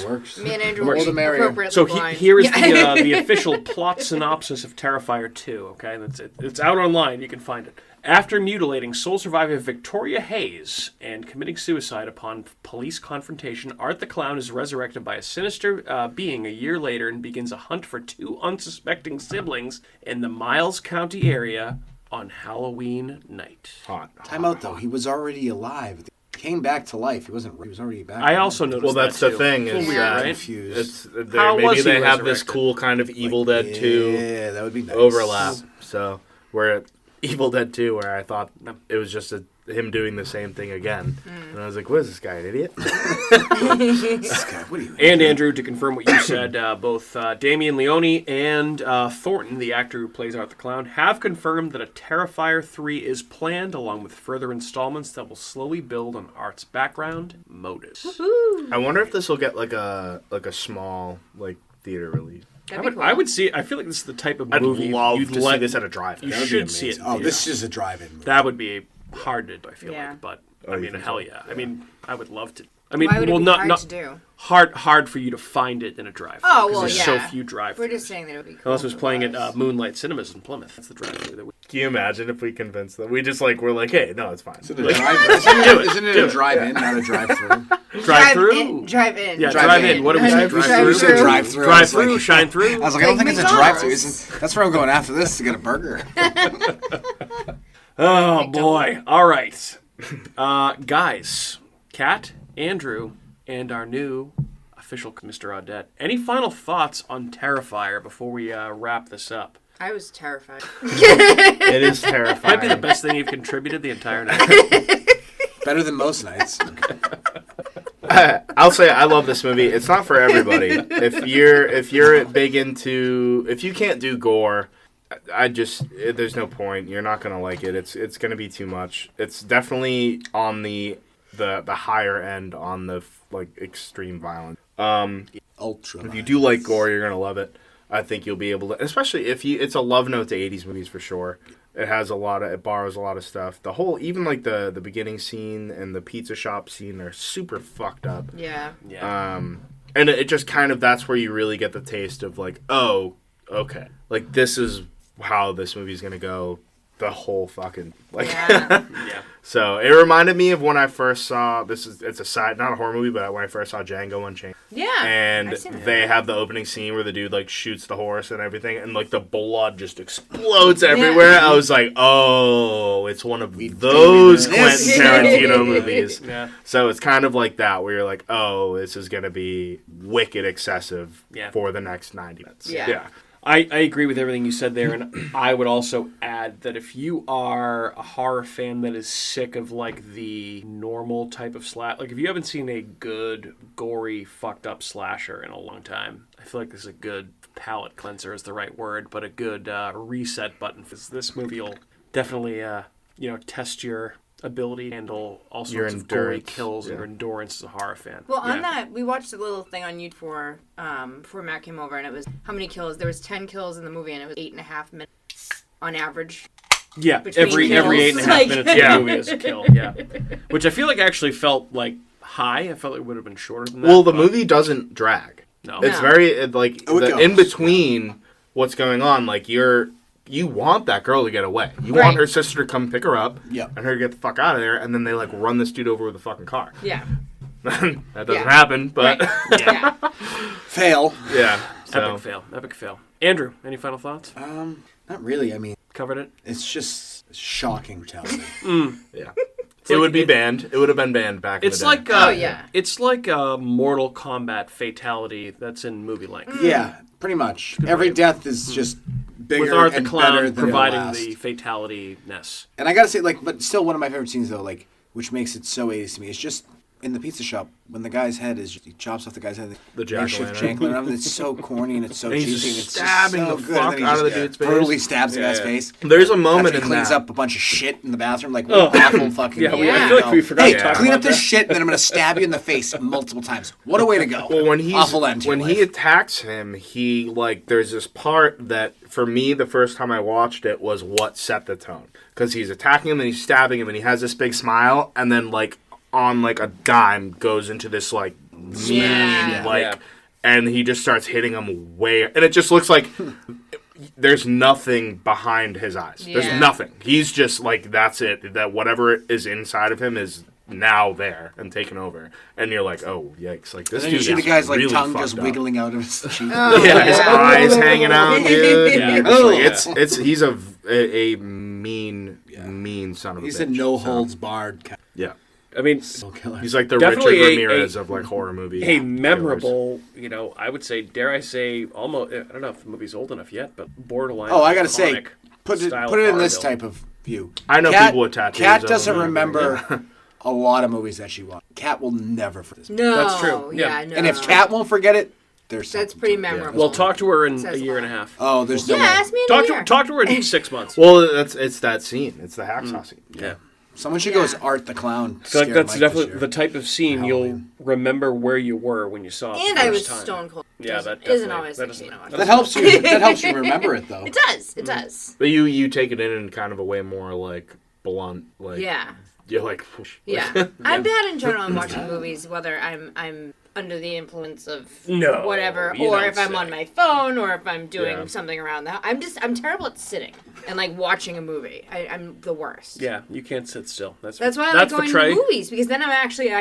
works. Me and Andrew More will the be merrier. appropriately So blind. here is Yeah. the official plot synopsis of Terrifier 2. Okay, that's it. It's out online. You can find it. After mutilating sole survivor Victoria Hayes and committing suicide upon police confrontation, Art the Clown is resurrected by a sinister being a year later and begins a hunt for two unsuspecting siblings in the Miles County area on Halloween night. Hot. Time out though. He was already alive. He came back to life. He wasn't. He was already back. I also noticed Well, that's that the too. thing It's a is little weird, that right? confused. it's How maybe was he they have this resurrected? cool kind of Evil Dead 2 Yeah, that would be nice. overlap. So where Evil Dead 2, where I thought it was just him doing the same thing again, and I was like, "What is this guy, an idiot?" This guy, what are you? And Andrew, to confirm what you said, both Damian Leone and Thornton, the actor who plays Art the Clown, have confirmed that a Terrifier 3 is planned, along with further installments that will slowly build on Art's background and motives. I wonder if this will get like a small like theater release. I would see it. I feel like this is the type of I'd movie love you'd to let, see this at a drive-in. You That would should see it. in Oh, this theaters. is a drive-in movie. That would be hard to do, I feel Yeah. like. But, Oh, I you mean, think hell so? yeah. I mean, I would love to. I mean, Why would it well, be not, hard not to do? hard for you to find it in a drive-thru. Oh, 'cause well, there's yeah. so few drive-thrus. We're just saying that it would be cool. Unless it was if playing was. at Moonlight Cinemas in Plymouth. That's the drive-thru that we... Can you imagine if we convinced them? We're like, hey, no, it's fine. Isn't it a drive-in, not a drive-through? Drive-through? Drive-in. Yeah, drive-in. What do we say? Drive-through. You said drive-through. Drive-through, shine through. I was like, I don't think it's a McDonald's. drive-through. That's where I'm going after this to get a burger. Oh, boy. All right. Guys, Kat, Andrew, and our new official Mr. Audette. Any final thoughts on Terrifier before we wrap this up? I was terrified. It is terrifying. Might be the best thing you've contributed the entire night. Better than most nights. I'll say I love this movie. It's not for everybody. If you're big into, if you can't do gore, there's no point. You're not gonna like it. It's gonna be too much. It's definitely on the higher end on the like extreme violence. Ultra. If you do like gore, you're gonna love it. I think you'll be able to, especially if it's a love note to 80s movies for sure. It borrows a lot of stuff. The whole, even like the beginning scene and the pizza shop scene are super fucked up. Yeah. And it just kind of, that's where you really get the taste of like, oh, okay. Like this is how this movie's gonna go. The whole fucking like. Yeah. Yeah. So it reminded me of when I first saw it's a side, not a horror movie, but when I first saw Django Unchained. Yeah. And I've seen that. they have the opening scene where the dude like shoots the horse and everything, and like the blood just explodes everywhere. I was like, oh, it's one of those Quentin this. Tarantino movies. Yeah. So it's kind of like that, where you're like, oh, this is gonna be wicked excessive for the next 90 minutes. Yeah. I agree with everything you said there, and I would also add that if you are a horror fan that is sick of like the normal type of like if you haven't seen a good, gory, fucked up slasher in a long time, I feel like this is a good palate cleanser is the right word, but a good reset button. This movie will definitely test your ability to handle all Your sorts of gory endurance, kills and yeah. your endurance as a horror fan. Well, on that, we watched a little thing on YouTube before Matt came over, and it was how many kills. There was 10 kills in the movie, and it was 8.5 minutes on average. Yeah, Between every kills. 8.5 Like- minutes of the movie is a kill. Yeah, which I feel like actually felt like high. I felt like it would have been shorter than that. Well, the but movie doesn't drag. No. It's No. very like Oh, it the goes. in between what's going on. Like you want that girl to get away. You Right. want her sister to come pick her up Yep. and her to get the fuck out of there. And then they like run this dude over with a fucking car. Yeah. That doesn't Yeah. happen, but Right. Yeah. Fail. yeah. So Epic fail. Epic fail. Andrew, any final thoughts? Not really. I mean, Covered it? it's just shocking brutality. yeah, it would be banned. It would have been banned back. It's in the day. like Oh, yeah. it's like a Mortal Kombat fatality that's in movie length. Yeah, pretty much. Every death is just bigger With Art the and better Clown than providing the last. the fatality-ness. And I gotta say, like, but still one of my favorite scenes though, like, which makes it so 80s to me, is just in the pizza shop when the guy's head is he chops off the guy's head. The makeshift jack-o'-lantern. jack-o'-lantern. It's so corny and it's so And he's cheesy. just And it's stabbing just so the good. fuck And then he out of just the dude's face. brutally stabs the guy's Yeah. face. There's a moment After he in cleans that. up a bunch of shit in the bathroom, like what awful fucking. Yeah, I Yeah. feel like we forgot Hey, to talk clean about up this that. shit, and then I'm gonna stab you in the face multiple times. What a way to go! Well, when awful end to when your he life. attacks him, he like there's this part that for me the first time I watched it was what set the tone because he's attacking him and he's stabbing him and he has this big smile and then like on like a dime goes into this like mean Yeah. like Yeah. and he just starts hitting him way and it just looks like there's nothing behind his eyes. Yeah. There's nothing. He's just like that's it. That whatever is inside of him is now there and taken over, and you're like, oh yikes! Like this And then you dude see the is guy's like really tongue fucked just up. wiggling out of his cheek. Yeah, his eyes hanging out, dude. Yeah. It's Oh. like, it's he's a mean son of a He's bitch. a no holds barred. Yeah, I mean, Killer. he's like the Definitely Richard a- Ramirez of like horror movies. a memorable, I would say, dare I say, almost, I don't know if the movie's old enough yet, but borderline. Oh, I gotta say, iconic put it style in horror this film. type of view. I know people with tattoos Kat of doesn't them, remember yeah. a lot of movies that she watched. Kat will never forget this. No. That's true. Yeah. Yeah. No. And if Kat won't forget it, there's That's something pretty to it. memorable. Well, talk to her in Says a a year lot. and a half. Oh, there's no Yeah, way. ask me in a year. Talk to her in 6 months. Well, it's that scene. It's the hacksaw scene. Yeah. Someone should go as Yeah. Art the Clown. I feel like scare that's Mike definitely this year. the type of scene you'll Halloween. remember where you were when you saw it And the I first was time. stone cold. Yeah, that Isn't definitely- always that the is- case, That helps you. That helps you remember it though. It does. It does. But you take it in kind of a way more like blunt. Like Yeah. you're like whoosh. Yeah. I'm bad in general in watching movies, whether I'm under the influence of No, whatever, you or don't if I'm say. on my phone, or if I'm doing Yeah. something around the house. I'm terrible at sitting and like watching a movie. I'm the worst. Yeah, you can't sit still. That's That's why I like going to movies, because then I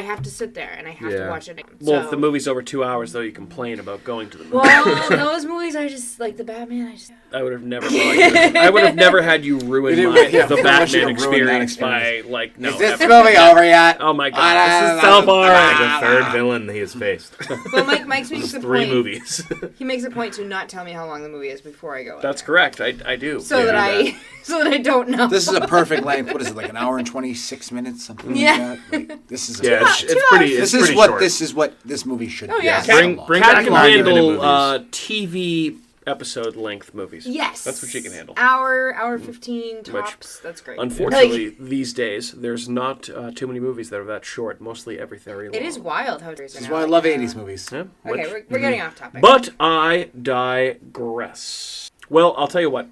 have to sit there and I have to Yeah. watch it. Well, So- if the movie's over 2 hours, though, you complain about going to the movie. Well, those movies I just like the Batman. I would have never. I would have never had you ruin We my, didn't- yeah, the we don't want you Batman to ruin that experience by like no. Is this ever. movie over yet? Oh my god, this is so Like boring. the third villain he has faced. But Mike makes a Three point. movies. He makes a point to not tell me how long the movie is before I go. in That's there. correct. I do. So Yeah, that do so that I don't know. This is a perfect length. What is it, like an hour and 26 minutes, something Yeah. like that? Like, this is Yeah, it's Two pretty. hours. It's this is pretty what short. this is what this movie should. Oh, be. yeah. It's Bring- so bring long. Kat back can 90-minute handle movies. TV episode length movies. Yes. That's what she can handle. Hour 15 tops. That's great. Unfortunately, these days there's not too many movies that are that short. Mostly everything very long. It is wild how This is why I love 80s movies. Yeah, Okay, which- we're getting off topic. But I digress. Well, I'll tell you what.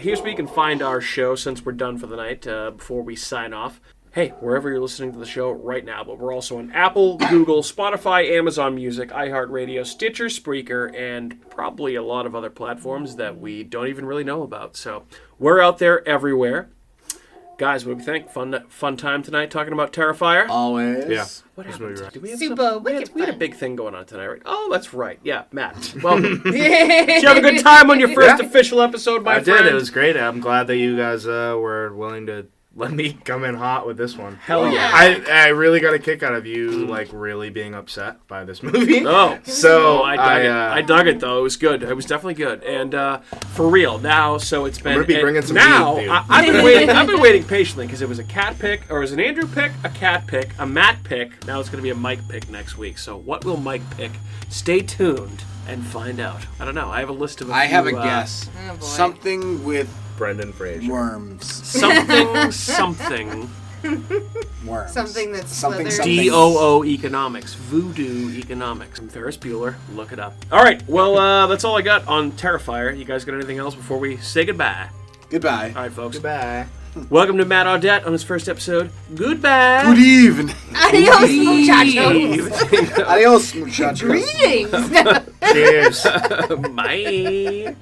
Here's where you can find our show since we're done for the night. Before we sign off. Hey, wherever you're listening to the show right now, but we're also on Apple, Google, Spotify, Amazon Music, iHeartRadio, Stitcher, Spreaker, and probably a lot of other platforms that we don't even really know about. So we're out there everywhere. Guys, what do we think? Fun time tonight talking about Terrifier? Always. Yeah. What This happened? movie rocked. Did we have Super some- we had wicked a fun. big thing going on tonight, right? Oh, that's right. Yeah, Matt. Welcome. Did you have a good time on your first official episode, my I friend? did. It was great. I'm glad that you guys were willing to let me come in hot with this one. Hell yeah. I really got a kick out of you like really being upset by this movie. Oh, So I dug it. I dug it though. It was good. It was definitely good. And for real now, so it's been. gonna be and bringing some now. heat, dude. I've been waiting. I've been waiting patiently because it was a cat pick, or it was an Andrew pick, a cat pick, a Matt pick. Now it's going to be a Mike pick next week. So what will Mike pick? Stay tuned and find out. I don't know. I have a list of. I have a few, Oh, boy. guess. Something with Brendan Fraser. worms. something. Worms. Something that's something. DOO economics. Voodoo economics. From Ferris Bueller. Look it up. All right. Well, that's all I got on Terrifier. You guys got anything else before we say goodbye? Goodbye. All right, folks. Goodbye. Welcome to Matt Audette on his first episode. Goodbye. Good evening. Adios, muchachos. Adios, muchachos. Greetings. Cheers. Bye.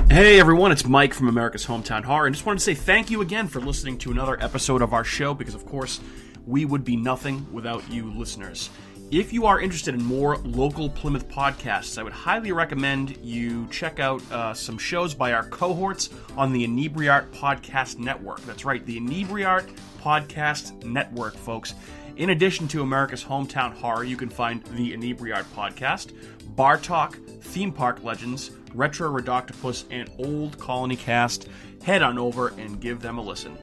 Hey everyone, it's Mike from America's Hometown Horror, and just wanted to say thank you again for listening to another episode of our show, because of course, we would be nothing without you listeners. If you are interested in more local Plymouth podcasts, I would highly recommend you check out some shows by our cohorts on the Inebriate Podcast Network. That's right, the Inebriate Podcast Network, folks. In addition to America's Hometown Horror, you can find the Inebriate Podcast, Bar Talk, Theme Park Legends, Retro Redoctopus, and Old Colony Cast. Head on over and give them a listen.